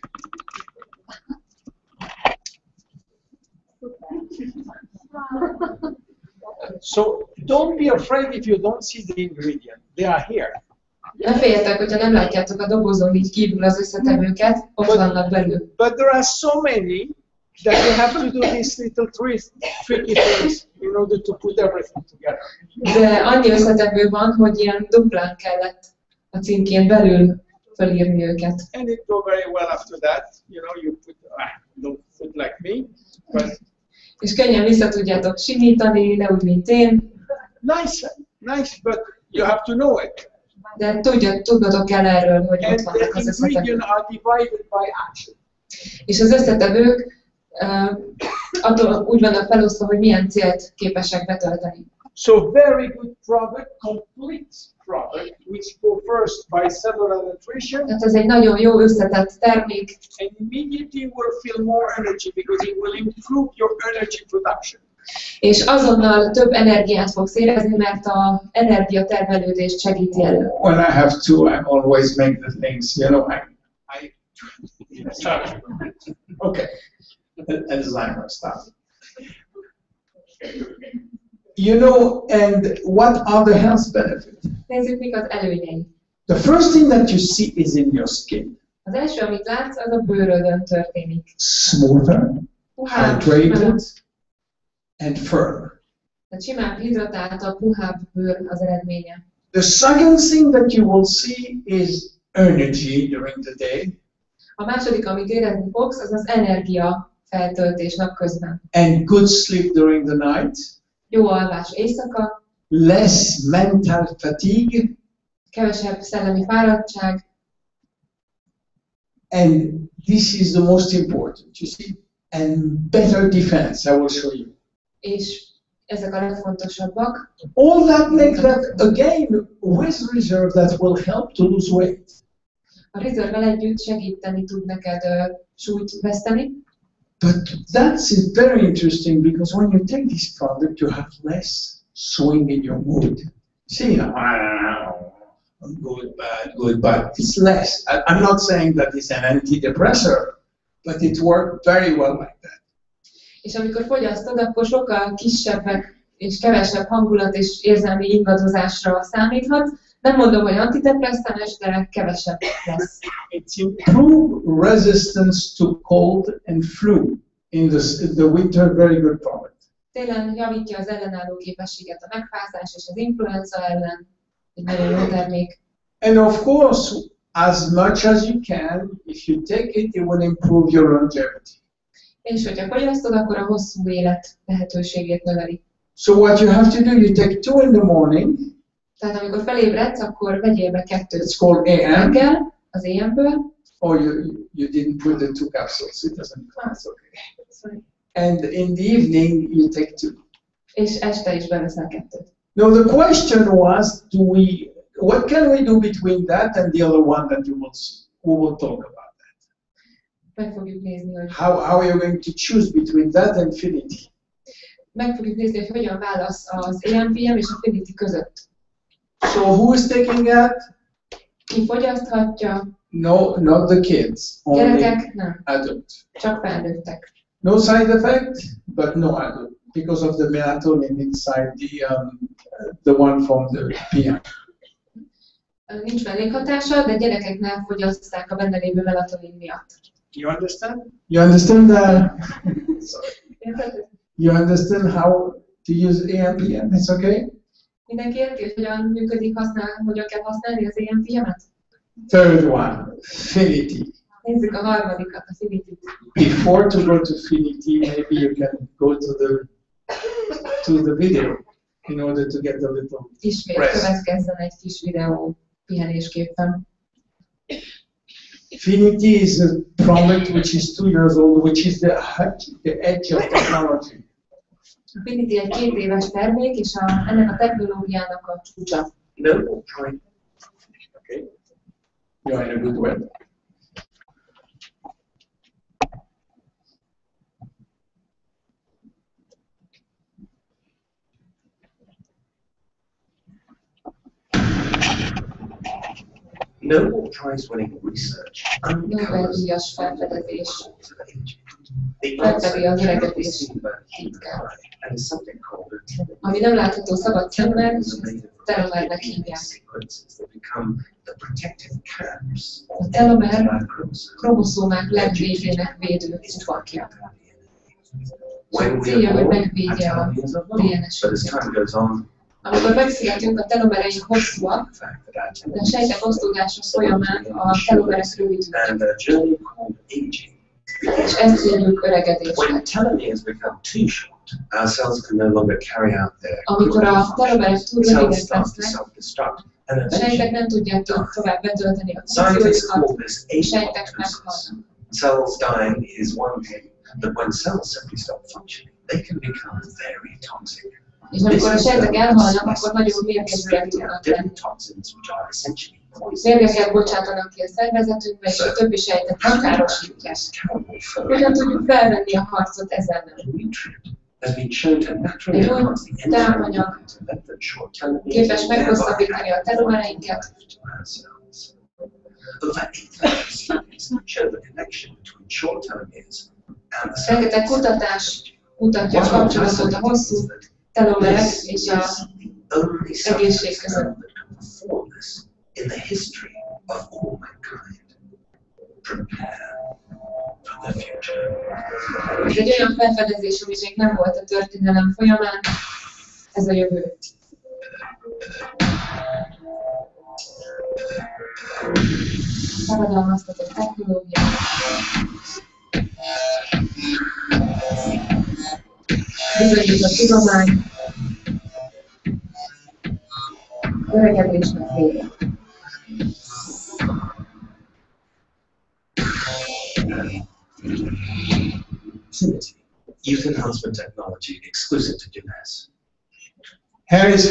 So don't be afraid if you don't see the ingredient. They are here. Ne féljetek, hogyha nem látjátok a dobozon így kívül az összetevőket, ott vannak belül. But there are so many that you have to do these little tricky things in order to put everything together. De annyi összetevő van, hogy ilyen duplán kellett a címkén belül felírni őket. And it go very well after that. You put, don't put like me. But és könnyen vissza tudjátok simítani, de úgy, mint én. Nice, but you have to know it. De tudnotok kell erről, hogy ott vannak az összetevők. Are divided by action. És az összetevők attól úgy vannak felosztva, hogy milyen célt képesek betölteni. So very good product, complete product, which go first by cellular nutrition. Tehát ez egy nagyon jó összetett termék. And immediately you will feel more energy because it will improve your energy production. És azonnal több energiát fogsz érezni, mert az energiatermelődést segíti elő. When I have to, I always make the things, you know, okay, Alzheimer stuff. You know, and what are the health benefits? Nézzük, mik az előnyei. The first thing that you see is in your skin. Az első, amit látsz, az a bőrödön történik. Smoother, hydrated, and firm. Tehát simán hidratáltabb, puhább bőr az eredménye. The second thing that you will see is energy during the day. A második, amit érezni fogsz, az az energia feltöltés napközben. And good sleep during the night. Jó alvás éjszaka. Less mental fatigue. Kevesebb szellemi fáradtság. And this is the most important, you see. And better defense, I will show you. És ezek a legfontosabbak. All that makes that, again, with reserve that will help to lose weight. A reserve-vel együtt segíteni tud neked súlyt veszteni. But that's very interesting because when you take this product, you have less swing in your mood. See, good, bad. It's less. I'm not saying that it's an antidepressant, but it worked very well like that. És amikor fogyasztod, akkor sokkal kisebbek és kevesebb hangulat és érzelmi ingadozásra számíthatsz. Nem mondom, hogy antidepresszáns, de kevesebb lesz. It improves resistance to cold and flu. In the winter, very good product. Télen javítja az ellenálló képességet a megfázás és az influenza ellen. Egy nagyon jó termék. And of course, as much as you can, if you take it, it will improve your longevity. És hogyha fogyasztod, akkor a hosszú élet lehetőségét növeli. So what you have to do, you take 2 in the morning. Tehát amikor felébredsz, akkor vegyél be 2 It's called AM. reggel, az AM-ből. Or you didn't put the 2 capsules, it doesn't matter, it's okay. And in the evening, you take 2. És este is beveszel 2. Now the question was, what can we do between that and the other one that you will see? We will talk about that. Meg fogjuk nézni, hogy How are you going to choose between that and Finity? meg fogjuk nézni, hogy hogyan válasz az AMPM és a Finity között. So who is taking that? Ki fogyaszthatja? No, not the kids. Only Gyerekek nem, adult. csak felnőttek. No side effect, but no adult because of the melatonin inside the one from the PM. Nincs mellékhatása, de gyerekeknél fogyasztják a benne lévő melatonin miatt. You understand? You understand that? You understand how to use AMPM? It's okay? Mindenki érti, hogy hogyan működik, hogyan kell használni az AMPM-et? Third one, Finity. Nézzük a harmadikat, a Finity-t. Before to go to Finity, maybe you can go to the video in order to get a little Ismét rest. következzen egy kis videó pihenésképpen. Finity is a product which is 2 years old, which is the edge of technology. A Finity egy 2 éves termék, és ennek a technológiának a csúcsa. No, try. Okay. You're in a good way. Nobel Prize-winning research uncovers Nobel-díjas felfedezés the felfedi az answer öregedés titkát. and something called a telomer. Ami nem látható szabad szemmel, telomernek hívják. Sequences that become the protective caps A telomer of chromosomes. kromoszómák legvégének védő csupakja. When we Célja, are hogy born, megvédje our a telomeres are long, but as DNS-ünket. time goes on, Amikor megszületünk, a telomereink hosszúak, the fact that our de a sejtek osztódása folyamán a telomerek rövidülnek, and a journey called aging. és ezt hívjuk öregedésnek. When telomeres become too short, our cells can no longer carry out their Amikor a telomerek túl cells rövidek start to lesznek, self-destruct, and a sejtek eventually nem tudják tovább betölteni a scientists call funkciójukat, this a sejtek apoptosis. meghalnak. Cells dying is one thing, but when cells simply stop functioning, they can become very toxic. És amikor a sejtek elhalnak, akkor nagyon mérgezőek tudnak lenni. Different toxins which are essentially poison. Mérgeket bocsátanak ki a szervezetünkbe, és a többi sejtet megkárosítják. Hogyan tudjuk felvenni a harcot ezzel ellen? A nutrient has been shown to naturally enhance the enzyme to let the short telomeres képes meghosszabbítani a telomereinket. The fact studies show the connection between short telomeres and the Rengeteg kutatás mutatja a kapcsolatot a hosszú telomerek és az egészség között. In the history of all mankind, prepare for the future. Ez egy olyan felfedezés, ami még nem volt a történelem folyamán, ez a jövő. Szabadalmaztatott technológia. Bizonyított tudomány. Öregedésnek vége. Youth enhancement technology exclusive to Gymnase. Harris,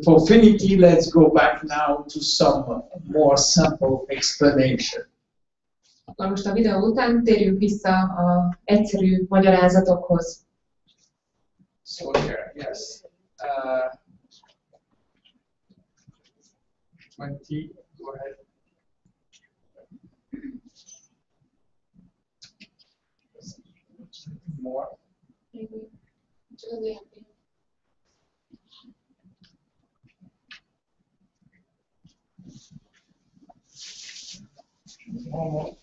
for Finity, let's go back now to some more simple explanation. Akkor most a videó után térjünk vissza az egyszerű magyarázatokhoz. So here, yes. 20, go ahead. More. More.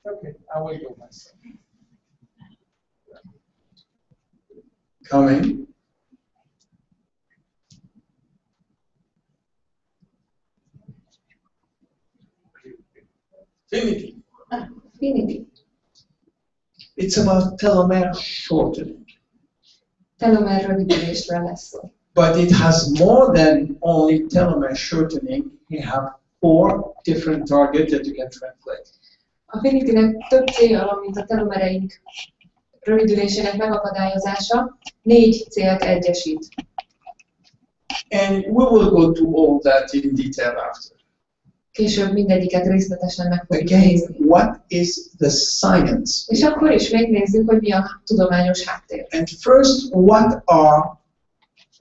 Okay, I will go myself. Coming. Finity. Finity. It's about telomere shortening. Telomer rövidülésről lesz szó. But it has more than only telomere shortening. You have 4 different targets that you can translate. A Finitynek több célja van, mint a telomereink rövidülésének megakadályozása. 4 célt egyesít. And we will go to all that in detail after. Később mindegyiket részletesen meg fogjuk Again, nézni. what is the science? És akkor is megnézzük, hogy mi a tudományos háttér. And first, what are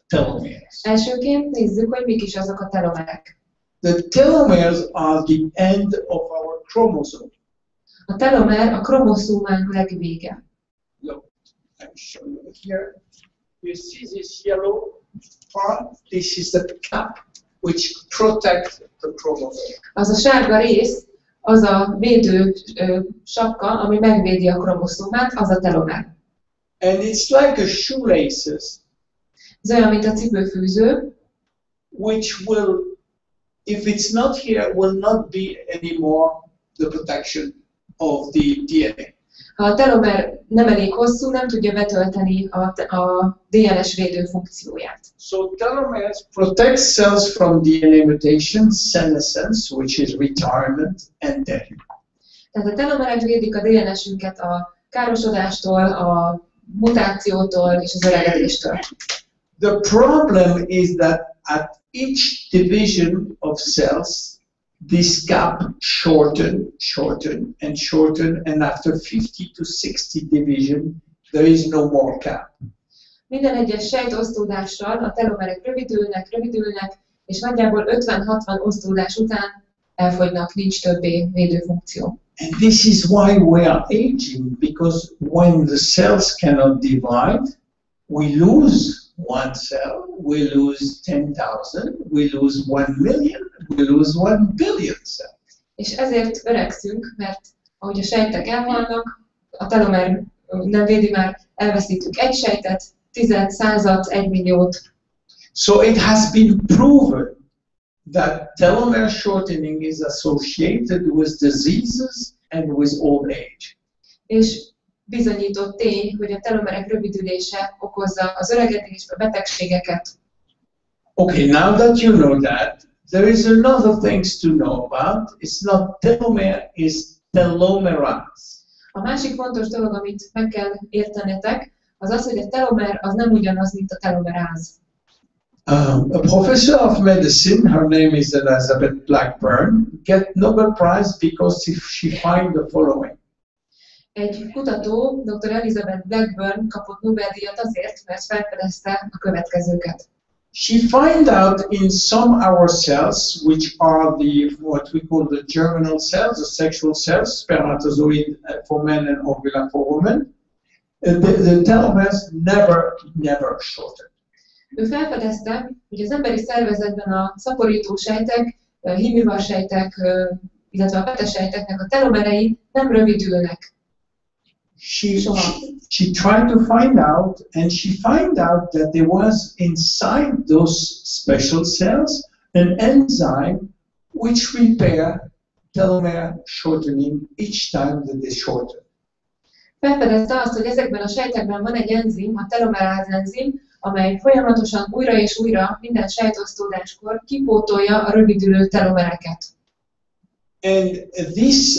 telomeres? Elsőként nézzük, hogy mik is azok a telomerek. The telomeres are the end of our chromosome. A telomer a kromoszómánk legvége. Look, I'm showing you here. You see this yellow part? This is the cap which protects the chromosome. Az a sárga rész, az a védő sapka, ami megvédi a kromoszómát, az a telomer. And it's like a shoelaces, Ez olyan, mint a cipőfűző, which will, if it's not here, will not be anymore the protection of the DNA. ha a telomer nem elég hosszú, nem tudja betölteni a DNS védő funkcióját. So telomeres protect cells from DNA mutation, senescence, which is retirement, and death. Tehát a telomerek védik a DNS-ünket a károsodástól, a mutációtól és az öregedéstől. The problem is that at each division of cells, this gap shorten, and after 50 to 60 division, there is no more gap. Minden egyes sejtosztódással a telomerek rövidülnek, és nagyjából 50-60 osztódás után elfogynak, nincs többé védőfunkció. And this is why we are aging, because when the cells cannot divide, we lose one cell, we lose 10,000, we lose 1 million, we lose 1 billion cells. És ezért öregszünk, mert ahogy a sejtek elhalnak, a telomer nem védi már, elveszítünk egy sejtet, 10, 100, 1 milliót. So it has been proven that telomere shortening is associated with diseases and with old age. És bizonyított tény, hogy a telomerek rövidülése okozza az öregedést, a betegségeket. Okay, now that you know that, there is another things to know about. It's not telomere, it's telomerase. A másik fontos dolog, amit meg kell értenetek, az az, hogy a telomer az nem ugyanaz, mint a telomeráz. A professor of medicine, her name is Elizabeth Blackburn, get Nobel Prize because she find the following. Egy kutató, Dr. Elizabeth Blackburn kapott Nobel-díjat azért, mert felfedezte a következőket. She found out in some our cells, which are what we call the germinal cells, the sexual cells, spermatozoid for men and ovula for women, the telomeres never shorten. Ő felfedezte, hogy az emberi szervezetben a szaporító sejtek, hímivarsejtek, illetve a petesejteknek a telomerei nem rövidülnek. She tried to find out, and she found out that there was inside those special cells an enzyme which repair telomere shortening each time that they shorten. Felfedezte azt, hogy ezekben a sejtekben van egy enzim, a telomeráz enzim, amely folyamatosan újra és újra minden sejtosztódáskor kipótolja a rövidülő telomereket. And this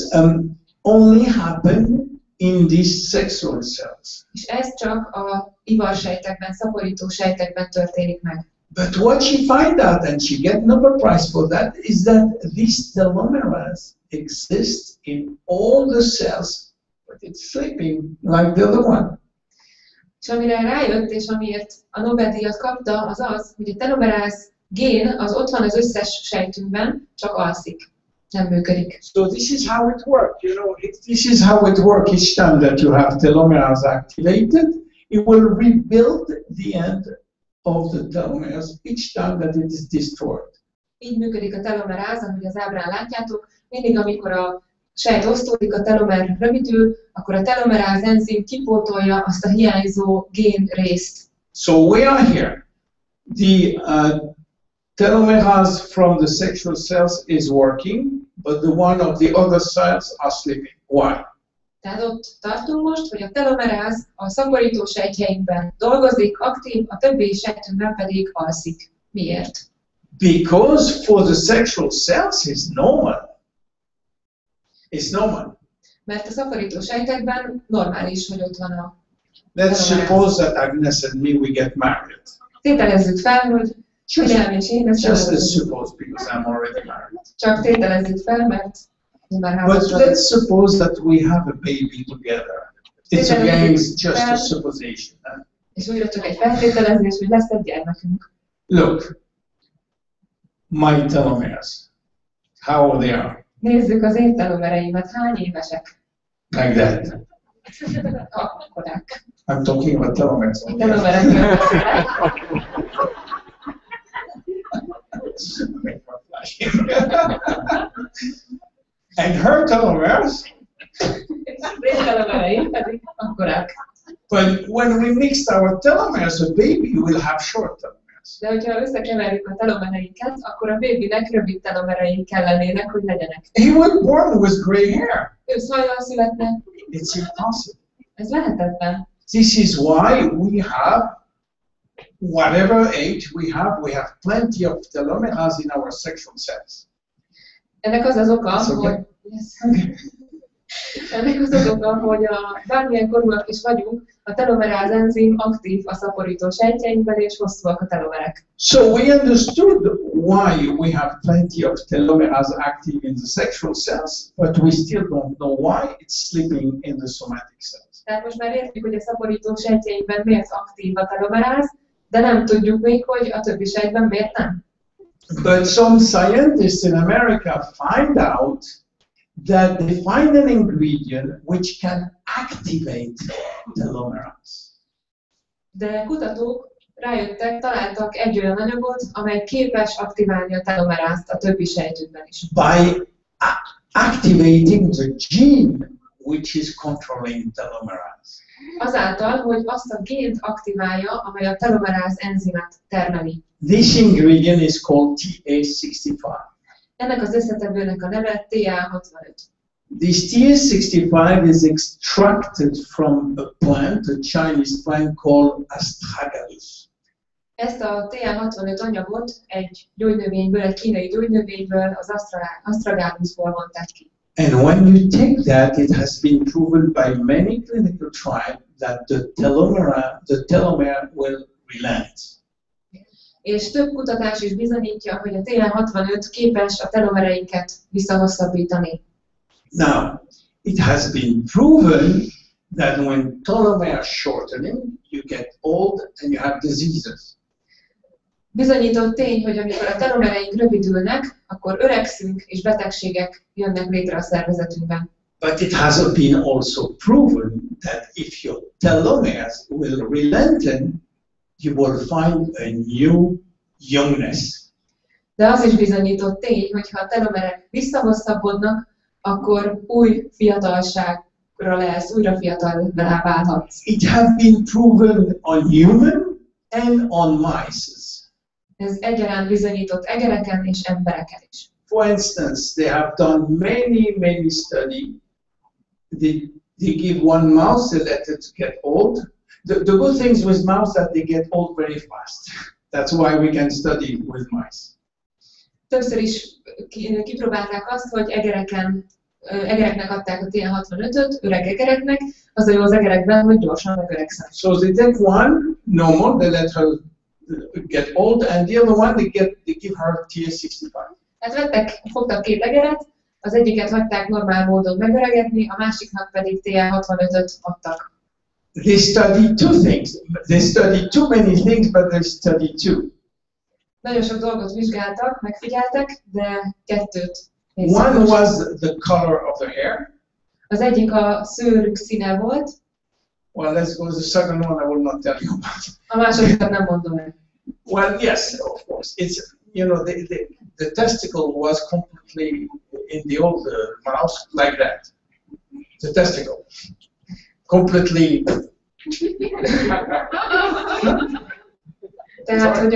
only happened in these sexual cells. És ez csak a ivarsejtekben, szaporító sejtekben történik meg. But what she found out, and she get Nobel Prize for that, is that these telomeres exist in all the cells, but it's sleeping like the other one. És amire rájött, és amiért a Nobel-díjat kapta, az az, hogy a telomeráz gén az ott van az összes sejtünkben, csak alszik. Nem működik. So this is how it works. You know, this is how it works each time that you have telomeres activated. It will rebuild the end of the telomeres each time that it is destroyed. Így működik a telomeráz, ahogy az ábrán látjátok. Mindig, amikor a sejt osztódik, a telomer rövidül, akkor a telomeráz enzim kipótolja azt a hiányzó gén részt. So we are here. The telomerase from the sexual cells is working, but the one of the other cells are sleeping. Why? Tehát ott tartunk most, hogy a telomeráz a szaporító sejtjeinkben dolgozik, aktív, a többi sejtünkben pedig alszik. Miért? Because for the sexual cells it's normal. It's normal. Mert a szaporító sejtekben normális, hogy ott van a Let's suppose that Agnes and me, we get married. Tételezzük fel, hogy William és én Just let's suppose, because I'm already married. Csak tételezzük fel, mert már But házasodott. let's suppose that we have a baby together. It's again just a supposition. És újra csak egy feltételezés, hogy lesz egy gyermekünk. Look, my telomeres, how old they are? Nézzük az én telomereimet, hány évesek? Like that. Akkorák. I'm talking about telomeres. Telomerekről beszélek. And her telomeres, És telomereim pedig akkorák. but when we mixed our telomeres, a baby will have short telomeres. De hogyha összekeverjük a telomereinket, akkor a bébinek rövid telomerei kellenének, hogy legyenek. He was born with gray hair. Ő szajjal születne. It's impossible. Ez lehetetlen. This is why we have, whatever age we have plenty of telomeres in our sexual cells. Ennek az az oka, It's okay. hogy... Ennek az oka, hogy a bármilyen korúak is vagyunk, a telomeráz enzim aktív a szaporító sejtjeinkben, és hosszúak a telomerek. So we understood why we have plenty of telomeres active in the sexual cells, but we still don't know why it's sleeping in the somatic cells. Tehát most már értjük, hogy a szaporító sejtjeinkben miért aktív a telomeráz, de nem tudjuk még, hogy a többi sejtben miért nem. But some scientists in America find out that they find an ingredient which can activate telomeres. De kutatók rájöttek, találtak egy olyan anyagot, amely képes aktiválni a telomerázt a többi sejtünkben is. By activating the gene which is controlling telomerase. Azáltal, hogy azt a gént aktiválja, amely a telomeráz enzimet termeli. This ingredient is called TA65. Ennek az összetevőnek a neve TA65. This TA65 is extracted from a plant, a Chinese plant called astragalus. Ezt a TA65 anyagot egy gyógynövényből, egy kínai gyógynövényből, az astragalusból vonták ki. And when you take that, it has been proven by many clinical trials that the telomere will relent. És több kutatás is bizonyítja, hogy a TA65 képes a telomereinket visszahosszabbítani. Now, It has been proven that when telomeres shortening, you get old and you have diseases. Bizonyított tény, hogy amikor a telomereink rövidülnek, akkor öregszünk és betegségek jönnek létre a szervezetünkben. But it has been also proven that if your telomeres will relengthen, you will find a new youngness. De az is bizonyított tény, hogy ha a telomerek visszahosszabbodnak, akkor új fiatalságra lesz, újra fiatallá válhatsz. It has been proven on human and on mice. Ez egyaránt bizonyított egereken és embereken is. For instance, they have done many studies. They give one mouse, they let it get old. The good things with mouse that they get old very fast. That's why we can study with mice. Többször is kipróbálták azt, hogy egereknek adták a TN65-öt, öreg egereknek, az a jó az egerekben, hogy gyorsan megöregszenek. So they take one normal, they let her get old, and the other one they give her TS65. Hát fogtak két egeret, az egyiket hagyták normál módon megöregedni, a másiknak pedig TN65-öt adtak. They studied two things. They studied too many things, but they studied two. Nagyon sok dolgot vizsgáltak, megfigyeltek, de kettőt. One was the color of the hair. Az egyik a szőrük színe volt. Well, let's go to the second one. I will not tell you about. A másodikat nem mondom el. Well, yes, of course. It's, you know, the testicle was completely in the old mouse like that. The testicle, completely. Tehát, hogy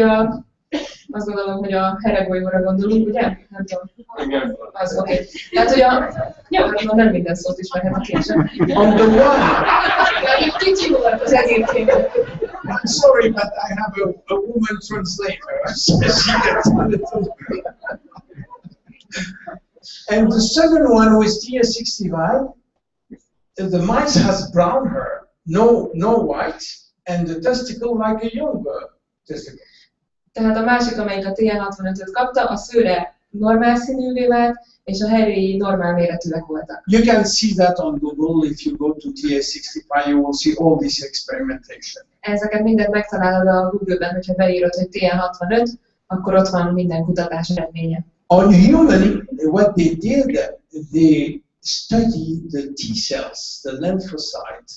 azt gondolom, hogy a heregolyóra gondolunk, ugye? Nem tudom. Igen. Az oké. Okay. Tehát, hogy hát nem minden szót ismerhet a később. On the one. Kicsi volt az egyébként. I'm sorry, but I have a woman translator. She gets a little. And the second one with TS65, the mice has brown hair, no white, and the testicle like a younger testicle. Tehát a másik, amelyik a TN65-öt kapta, a szőre normál színűvé vált, és a herjei normál méretűek voltak. You can see that on Google. If you go to TS65, you will see all this experimentation. Ezeket mindent megtalálod a Google-ben, hogyha beírod, hogy TN65, akkor ott van minden kutatás eredménye. On human, what they did, they studied the T cells, the lymphocyte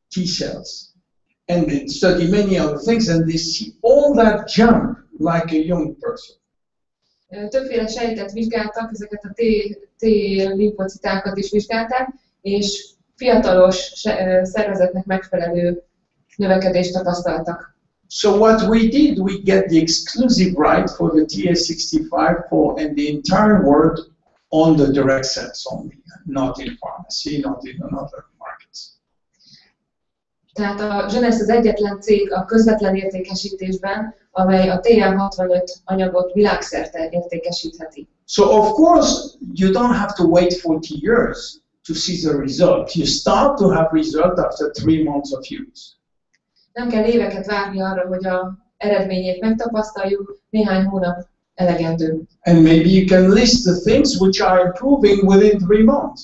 T cells, and they study many other things, and they see all that jump like a young person. Többféle sejtet vizsgáltak, ezeket a T-limfocitákat is vizsgálták, és fiatalos szervezetnek megfelelő növekedést tapasztaltak. So what we did, we get the exclusive right for the TS65 and the entire world on the direct cells only, not in pharmacy, not in other markets. Tehát a Genesis az egyetlen cég a közvetlen értékesítésben, amely a TM65 anyagot világszerte értékesítheti. So of course, you don't have to wait 40 years to see the result. You start to have result after 3 months of use. Nem kell éveket várni arra, hogy az eredményét megtapasztaljuk, néhány hónap elegendő. And maybe you can list the things which are improving within 3 months.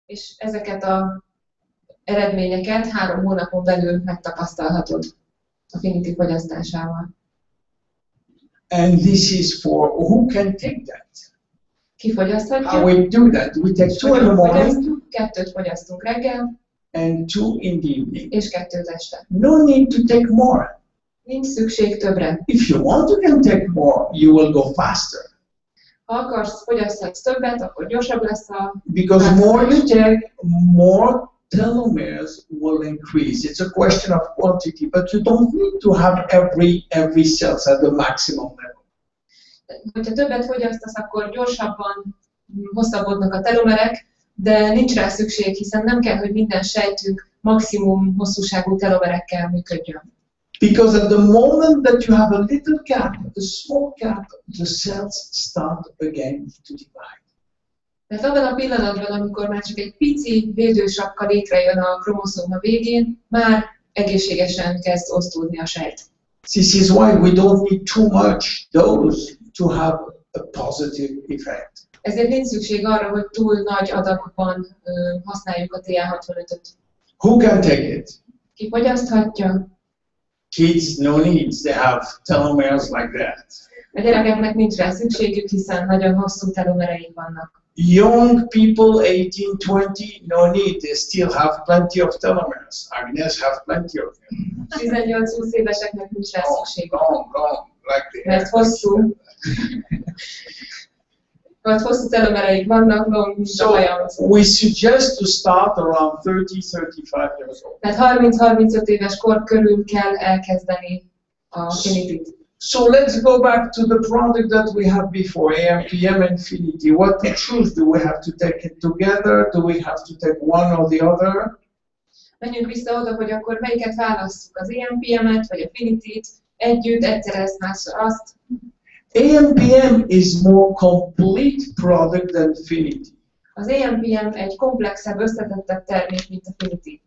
És ezeket az eredményeket 3 hónapon belül megtapasztalhatod a finitív fogyasztásával. And this is for who can take that? Ki fogyaszthatja? How we do that? We take 2 in the morning, 2 fogyasztunk reggel, and 2 in the evening. és 2 este. No need to take more. Nincs szükség többre. If you want, you can take more. You will go faster. Ha akarsz, fogyaszthatsz többet, akkor gyorsabb lesz a... Because more you take, more telomeres will increase. It's a question of quantity, but you don't need to have every cells at the maximum level. Hogyha többet fogyasztasz, akkor gyorsabban hosszabbodnak a telomerek, de nincs rá szükség, hiszen nem kell, hogy minden sejtünk maximum hosszúságú telomerekkel működjön. Because at the moment that you have a little gap, a small gap, the cells start again to divide. Mert abban a pillanatban, amikor már csak egy pici védősapka létrejön a kromoszóma végén, már egészségesen kezd osztódni a sejt. This is why we don't need too much dose to have a positive effect. Ezért nincs szükség arra, hogy túl nagy adagban használjuk a TA65-öt. Who can take it? Ki fogyaszthatja? Kids, no needs. They have telomeres like that. A gyerekeknek nincs rá szükségük, hiszen nagyon hosszú telomereik vannak. Young people, 18, 20, no need. They still have plenty of telomeres. Agnes have plenty of them. 18-20 éveseknek nincs rá szükségük. Long, like the Mert hosszú telomereik vannak, long, mint a So hajam. we suggest to start around 30-35 years old. Tehát 30-35 éves kor körül kell elkezdeni a finitit. So let's go back to the product that we had before, AMPM Infinity. What to choose? Do we have to take it together? Do we have to take one or the other? Menjünk vissza oda, hogy akkor melyiket válasszuk, az AMPM-et vagy a Finitit, együtt, egyszer ezt, másszor azt. AMPM is more complete product than Finity. Az AMPM egy komplexebb, összetettebb termék, mint a Finity.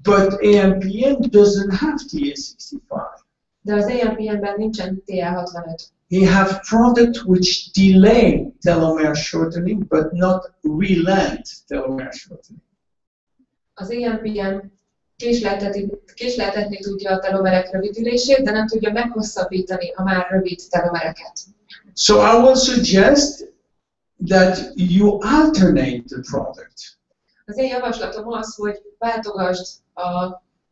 But AMPM doesn't have TA65. De az AMPM-ben nincsen TA65. We have product which delay telomere shortening, but not relent telomere shortening. Az AMPM késleltetni tudja a telomerek rövidülését, de nem tudja meghosszabbítani a már rövid telomereket. So I will suggest that you alternate the product. Az én javaslatom az, hogy váltogasd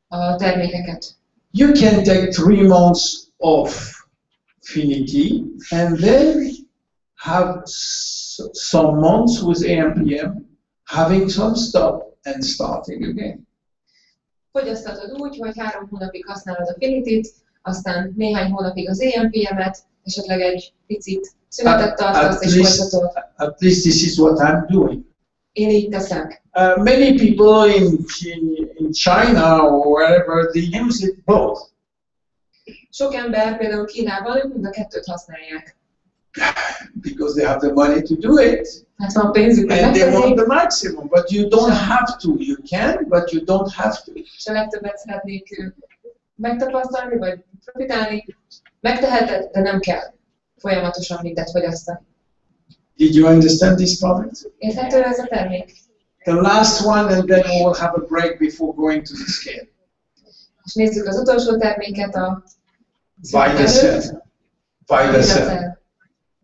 a termékeket. You can take 3 months of Finity and then have some months with AMPM, having some stop and starting again. Fogyasztatod úgy, hogy 3 hónapig használod a Finitit, aztán néhány hónapig az AMPM-et, esetleg egy picit szünetet tartasz és folytatod. At least this is what I'm doing. Én így teszek. Many people in China or wherever, they use it both. Sok ember, például Kínában, ők mind a kettőt használják. Because they have the money to do it. Hát van pénzük, hogy And they want megtegyék, the maximum, but you don't have to. You can, but you don't have to. és a legtöbbet szeretnék megtapasztalni, vagy profitálni. Megteheted, de nem kell folyamatosan mindet fogyasztani. Did you understand this product? Érthető ez a termék? The last one, and then we'll have a break before going to the scale. És nézzük az utolsó terméket, a Vitacell. Vitacell.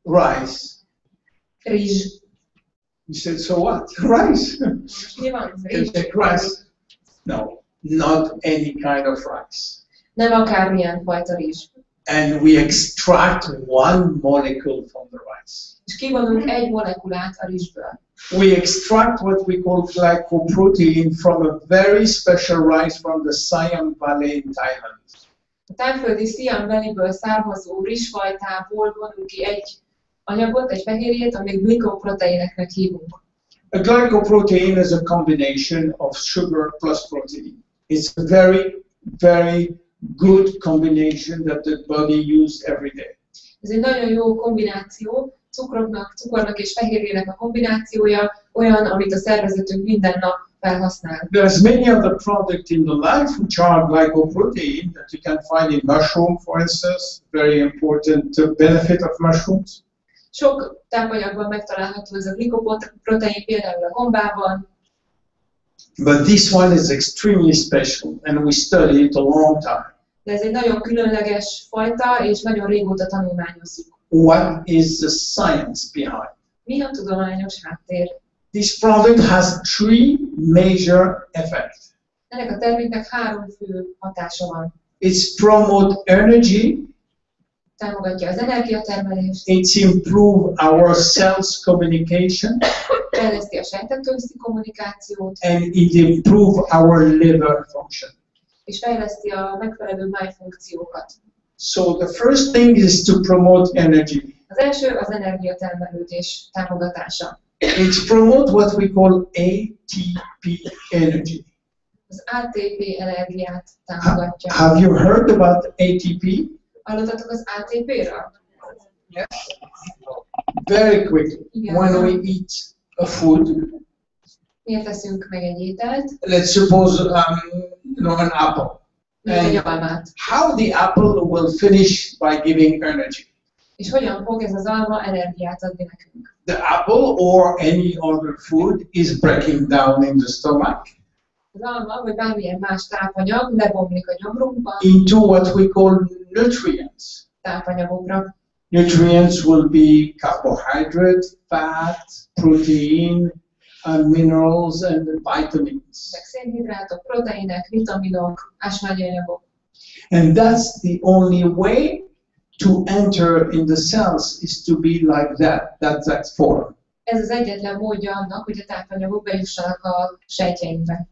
Rice. Rizs. You said, so what? Rice? Mi van? You Rizs. take rice? No, not any kind of rice. Nem akármilyen fajta rizs. And we extract one molecule from the rice. És kivonunk egy molekulát a rizsből. We extract what we call glycoprotein from a very special rice from the Siam Valley in Thailand. A tájföldi Siam Valley-ből származó rizsfajtából vonunk ki egy anyagot, egy fehérjét, amit glikoproteineknek hívunk. A glycoprotein is a combination of sugar plus protein. It's a very, very good combination that the body uses every day. Ez egy nagyon jó kombináció, cukornak és fehérjének a kombinációja olyan, amit a szervezetünk minden nap felhasznál. There's many other products in the life which are glycoprotein that you can find in mushroom, for instance. Very important benefit of mushrooms. Sok tápanyagban megtalálható ez a glikoprotein, például a gombában. But this one is extremely special, and we studied it a long time. De ez egy nagyon különleges fajta, és nagyon régóta tanulmányozzuk. What is the science behind? Mi a tudományos háttér? This product has 3 major effects. Ennek a terméknek 3 fő hatása van. It's promote energy, Támogatja az energiatermelést, it's improve our cells communication, fejleszti a sejtetőszi kommunikációt, and it improve our liver function. és fejleszti a megfelelő májfunkciókat. So the first thing is to promote energy. Az első az energiatermelődés támogatása. It's promote what we call ATP energy. Az ATP energiát támogatja. Have you heard about ATP? Hallottatok az ATP-ről? Yes. Very quickly, Yeah. when we eat a food, Miért teszünk meg egy ételt? let's suppose an apple. Mint egy And almát. how the apple will finish by giving energy. és hogyan fog ez az alma energiát adni nekünk. The apple or any other food is breaking down in the stomach Az alma, vagy bármilyen más tápanyag lebomlik a gyomrunkban into what we call nutrients. tápanyagokra. Nutrients will be carbohydrate, fat, protein, and minerals and vitamins. Ezek szénhidrátok, proteinek, vitaminok, ásványi anyagok. And that's the only way to enter in the cells is to be like that. That's form. Ez az egyetlen módja annak, hogy a tápanyagok bejussanak a sejtjeinkbe.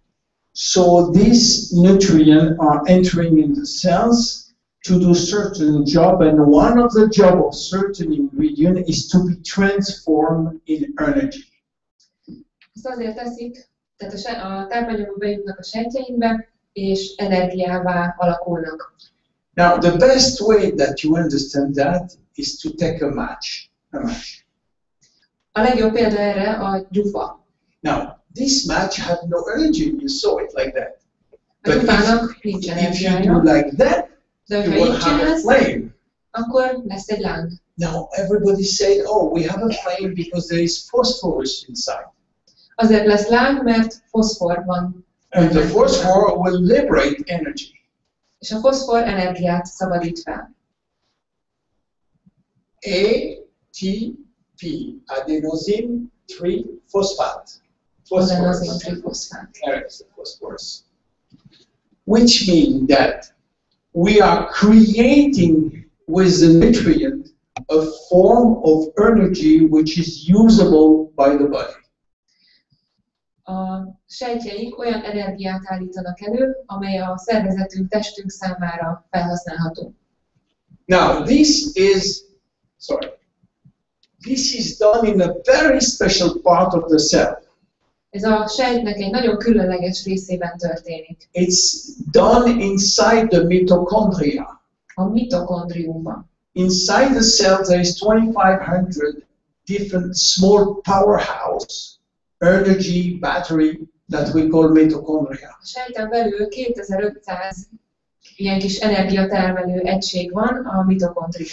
So these nutrients are entering in the cells to do certain job, and one of the job of certain ingredient is to be transformed in energy. Ezt azért teszik, tehát a tápanyagok bejutnak a sejtjeinkbe, és energiává alakulnak. Now, the best way that you understand that is to take a match. A legjobb példa erre a gyufa. Now, this match had no energy. You saw it like that. A gyufának nincs If you energiája, do like that, de you hogyha will így have a csinálsz, flame. akkor lesz egy láng. Now, everybody say, oh, we have a flame because there is phosphorus inside. Azért lesz láng, mert foszfor van. And the phosphor will liberate energy. És a foszfor energiát szabadít fel. ATP, adenosine 3-phosphate. Adenosine trifoszfát. There is the phosphorus. Which means that we are creating with the nutrient a form of energy which is usable by the body. A sejtjeik olyan energiát állítanak elő, amely a szervezetünk, testünk számára felhasználható. Now, this is done in a very special part of the cell. Ez a sejtnek egy nagyon különleges részében történik. It's done inside the mitochondria. A mitokondriumban. Inside the cell, there is 2,500 different small powerhouse, energy battery that we call mitochondria. A sejten belül 2500 ilyen kis energiatermelő egység van, a mitokondrium.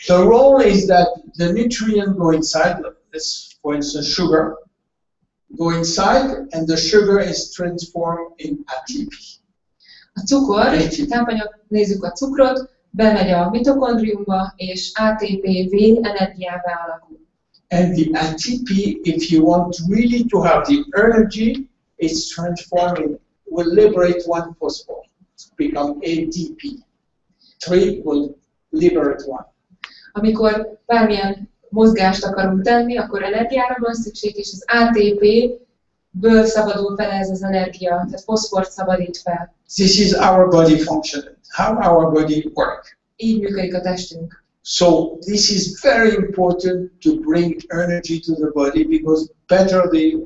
The role is that the nutrient go inside, this, for instance, sugar, go inside, and the sugar is transformed in ATP. A cukor, tápanyag, nézzük a cukrot, bemegy a mitokondriumba, és ATP-V energiává alakul. And the ATP, if you want really to have the energy, it's transforming, will liberate one phosphor, become ATP. 3 will liberate one. Amikor bármilyen mozgást akarunk tenni, akkor energiára van szükség, és az ATP-ből szabadul fel ez az energia, tehát foszfort szabadít fel. This is our body functioning, how our body work. Így működik a testünk. So this is very important to bring energy to the body, because better the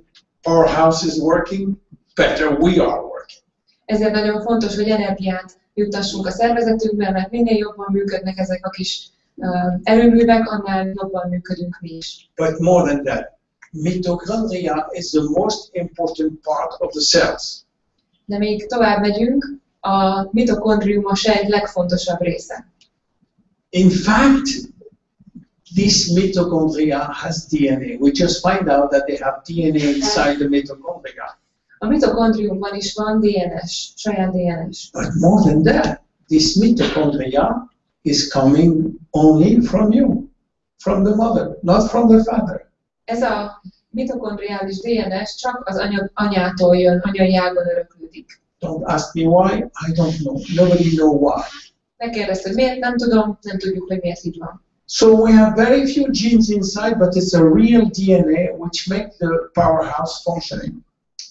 powerhouse is working, better we are working. Ezért nagyon fontos, hogy energiát juttassunk a szervezetünkbe, mert minél jobban működnek ezek a kis erőművek, annál jobban működünk mi is. But more than that, mitochondria is the most important part of the cells. De még tovább megyünk, a mitokondrium a sejt legfontosabb része. In fact, this mitochondria has DNA. We just find out that they have DNA inside the mitochondria. A mitokondriumban is van DNS, saját DNS. But more than that, this mitochondria is coming only from you, from the mother, not from the father. Ez a mitokondriális DNS csak az anyától jön, anyai ágon öröklődik. Don't ask me why, I don't know. Nobody knows why. Megkérdezte, hogy miért, nem tudom, nem tudjuk, hogy miért így van. So we have very few genes inside, but it's a real DNA which makes the powerhouse functioning.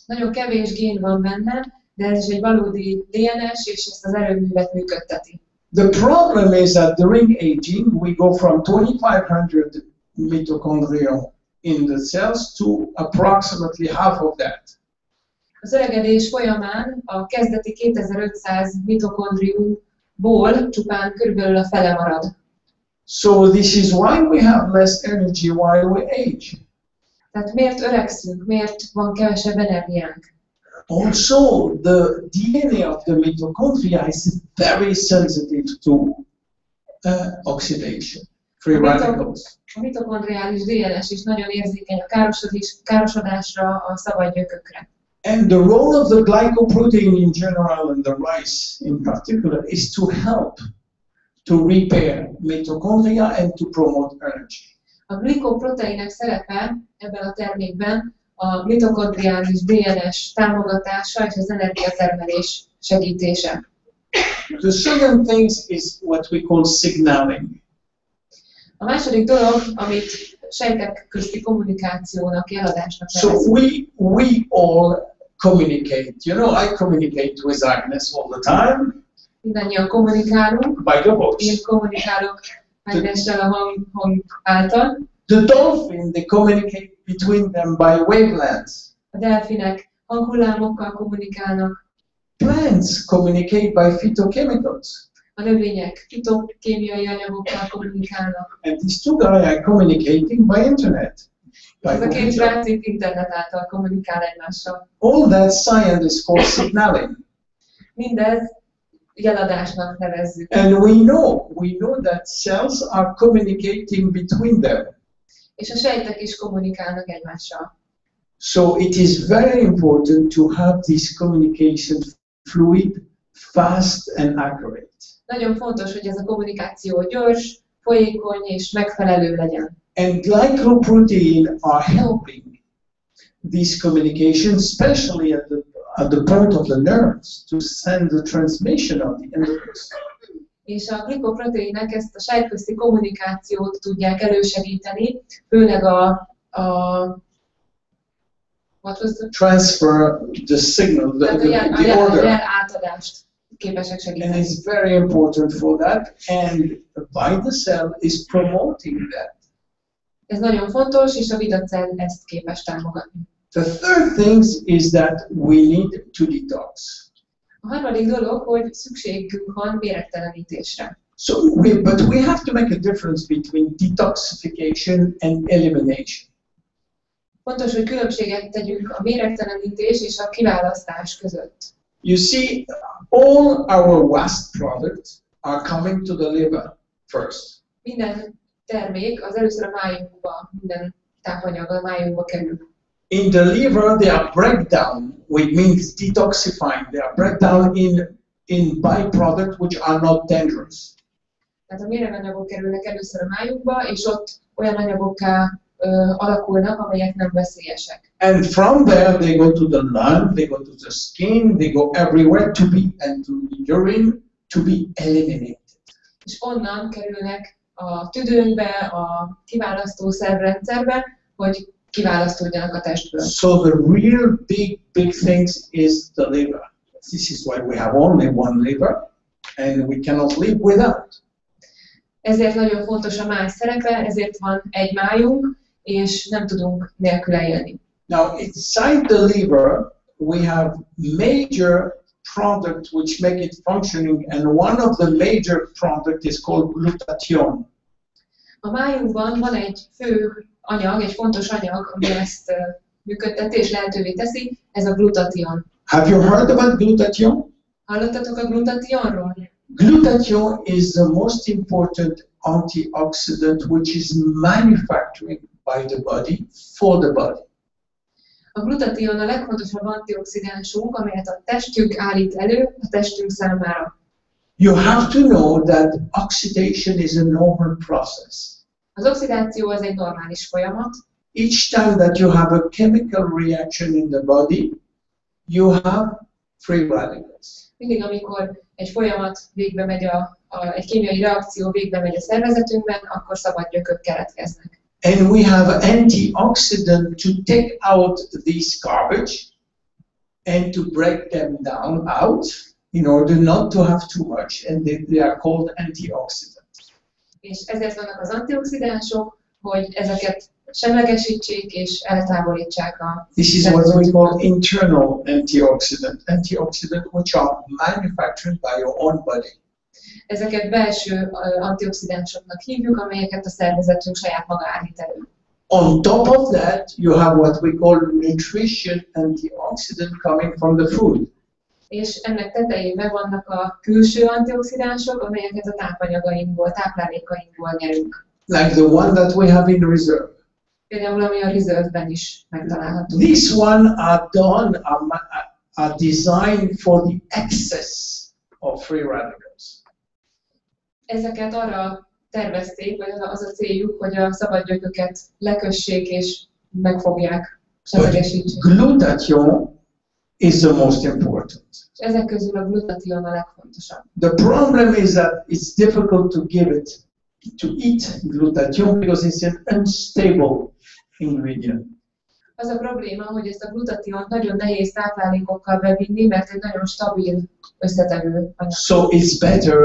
Nagyon kevés gén van benne, de ez is egy valódi DNS, és ezt az erőművet működteti. The problem is that during aging, we go from 2,500 mitochondria in the cells to approximately half of that. Az öregedés folyamán a kezdeti 2500 mitokondriumból csupán körülbelül a fele marad. So this is why we have less energy while we age. Tehát miért öregszünk, miért van kevesebb energiánk? Also, the DNA of the mitochondria is very sensitive to oxidation. free radicals. A mitokondriális DNS is nagyon érzékeny a károsodásra, a szabad gyökökre. And the role of the glycoprotein in general and the rice in particular is to help to repair mitochondria and to promote energy. A glikoproteinek szerepe ebben a termékben a mitokondriális DNS támogatása és az energiatermelés segítése. The second thing is what we call signaling. A második dolog, amit sejtek közti kommunikációnak, jeladásnak So nevezünk. we all communicate. You know, I communicate with Agnes all the time Mindannyian kommunikálunk. by the voice. Én kommunikálok Ágnessel a hang által. The dolphin, they communicate between them by wavelengths. A delfinek hanghullámokkal kommunikálnak. Plants communicate by phytochemicals. A növények fitokémiai anyagokkal kommunikálnak. And these two guys are communicating by internet. By Ez a két computer. srác itt internet által kommunikál egymással. All that science is called signaling. Mindez jeladásnak nevezzük. And we know that cells are communicating between them. És a sejtek is kommunikálnak egymással. So it is very important to have this communication fluid, fast and accurate. Nagyon fontos, hogy ez a kommunikáció gyors, folyékony és megfelelő legyen. And glycoprotein are helping this communication, especially at the point of the nerves, to send the transmission of the endorphins. És a glikoproteinek ezt a sejtközti kommunikációt tudják elősegíteni, főleg what was the Transfer the signal, the order. jel átadást képesek And segíteni. it's very important for that, and by the cell is promoting that. Ez nagyon fontos, és a vidacell ezt képes támogatni. The third thing is that we need to detox. A harmadik dolog, hogy szükségünk van méregtelenítésre. But we have to make a difference between detoxification and elimination. Fontos, hogy különbséget tegyünk a méregtelenítés és a kiválasztás között. You see, all our waste products are coming to the liver first. Minden termék az először a májunkba, minden tápanyag a májunkba kerül. In the liver, they are breakdown, which means detoxifying. They are breakdown in byproducts which are not dangerous. Tehát a méreganyagok kerülnek először a májunkba, és ott olyan anyagokká alakulnak, amelyek nem veszélyesek. And from there, they go to the lung, they go to the skin, they go everywhere to the urine to be eliminated. És onnan kerülnek a tüdőnkbe, a kiválasztó szervrendszerbe, hogy kiválasztódjanak a testből. So the real big things is the liver. This is why we have only one liver, and we cannot live without. Ezért nagyon fontos a máj szerepe, ezért van egy májunk, és nem tudunk nélküle élni. Now, inside the liver, we have major products which make it functioning, and one of the major products is called glutathione. A májunkban van egy fő anyag, egy fontos anyag, ami ezt működteti és lehetővé teszi, ez a glutathion. Have you heard about glutathione? Hallottatok a glutathionról? Glutathione is the most important antioxidant which is manufactured by the body for the body. A glutathion a legfontosabb antioxidánsunk, amelyet a testünk állít elő a testünk számára. You have to know that oxidation is a normal process. Az oxidáció az egy normális folyamat. Each time that you have a chemical reaction in the body, you have free radicals. Mindig, amikor egy folyamat végbe megy, egy kémiai reakció végbe megy a szervezetünkben, akkor szabad gyökök keletkeznek. And we have antioxidant to take out this garbage and to break them down out in order not to have too much, and they are called antioxidants. És ezért vannak az antioxidánsok, hogy ezeket semlegesítsék és eltávolítsák a This is what we call internal antioxidant which are manufactured by your own body. Ezeket belső antioxidánsoknak hívjuk, amelyeket a szervezetünk saját maga állít elő. On top of that, you have what we call nutrition antioxidant coming from the food. És ennek tetejében vannak a külső antioxidánsok, amelyeket a tápanyagainkból, táplálékainkból nyerünk. like the one that we have in reserve. Például ami a reserve-ben is megtalálható. These one are done, are designed for the excess of free radicals. Ezeket arra tervezték, vagy az a céljuk, hogy a szabad gyököket lekössék és megfogják, semlegesítsék. Glutathione is the most important. És ezek közül a glutathion a legfontosabb. The problem is that it's difficult to give it, to eat glutathione because it's an unstable ingredient. Az a probléma, hogy ezt a glutationt nagyon nehéz táplálékokkal bevinni, mert egy nagyon stabil összetevő anyag. So it's better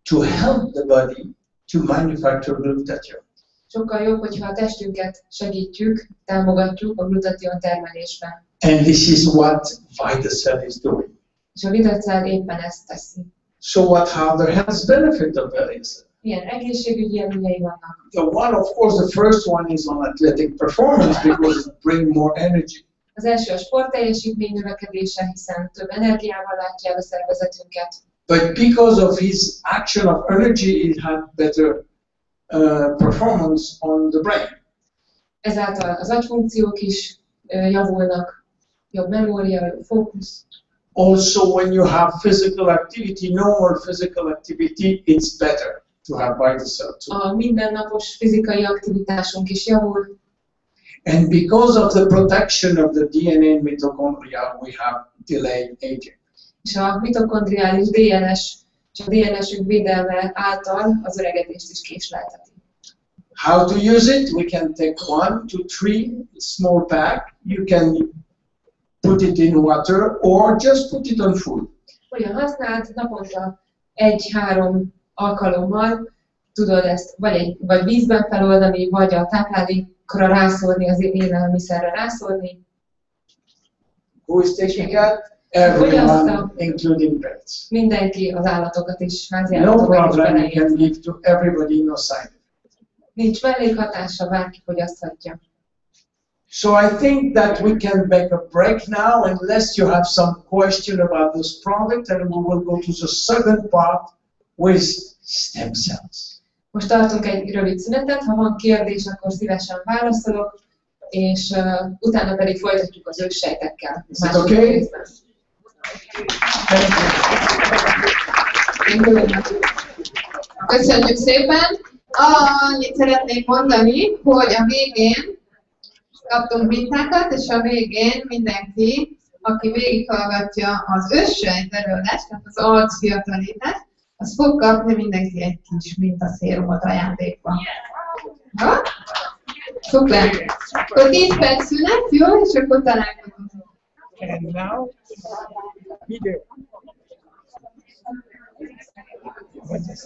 to help the body to manufacture glutathione. Sokkal jobb, hogyha a testünket segítjük, támogatjuk a glutathion termelésben. And this is what VitaCell is doing. És a VitaCell éppen ezt teszi. So what are the health benefits of VitaCell? Milyen egészségügyi előnyei vannak? The one, of course, the first one is on athletic performance because it brings more energy. Az első a sportteljesítmény növekedése, hiszen több energiával látja el a szervezetünket. But because of his action of energy, it had better performance on the brain. Ezáltal az agyfunkciók is javulnak, jobb memória, jobb fókusz. Also, when you have physical activity, normal physical activity, it's better to have VitaCell too. A mindennapos fizikai aktivitásunk is javul. And because of the protection of the DNA and mitochondria, we have delayed aging. És a mitokondriális DNS és a DNS-ünk védelme által az öregedést is késlelteti. How to use it? We can take 1 to 3 small pack. You can put it in water or just put it on food. Hogyan használd? Naponta 1-3 alkalommal tudod ezt vagy vízben feloldani, vagy a táplálékra rászórni, az élelmiszerre rászórni. Who is taking that? Everyone, including pets. Mindenki, az állatokat is, No háziállatokat is problem, you can beleért. give to everybody, no side effect. Nincs mellékhatása, bárki fogyaszthatja. So I think that we can make a break now unless you have some question about this product, and we will go to the second part with stem cells. Most tartunk egy rövid szünetet, ha van kérdés, akkor szívesen válaszolok, és utána pedig folytatjuk az őssejtekkel. Is it okay? Köszönjük szépen! Annyit szeretnék mondani, hogy a végén kaptunk mintákat, és a végén mindenki, aki végighallgatja az őssejt előadást, tehát az arcfiatalítást, az fog kapni mindenki egy kis mintaszérumot ajándékba. Ha? Szuper! Akkor 10 perc szünet, jó? És akkor találkozunk. And now, video. What is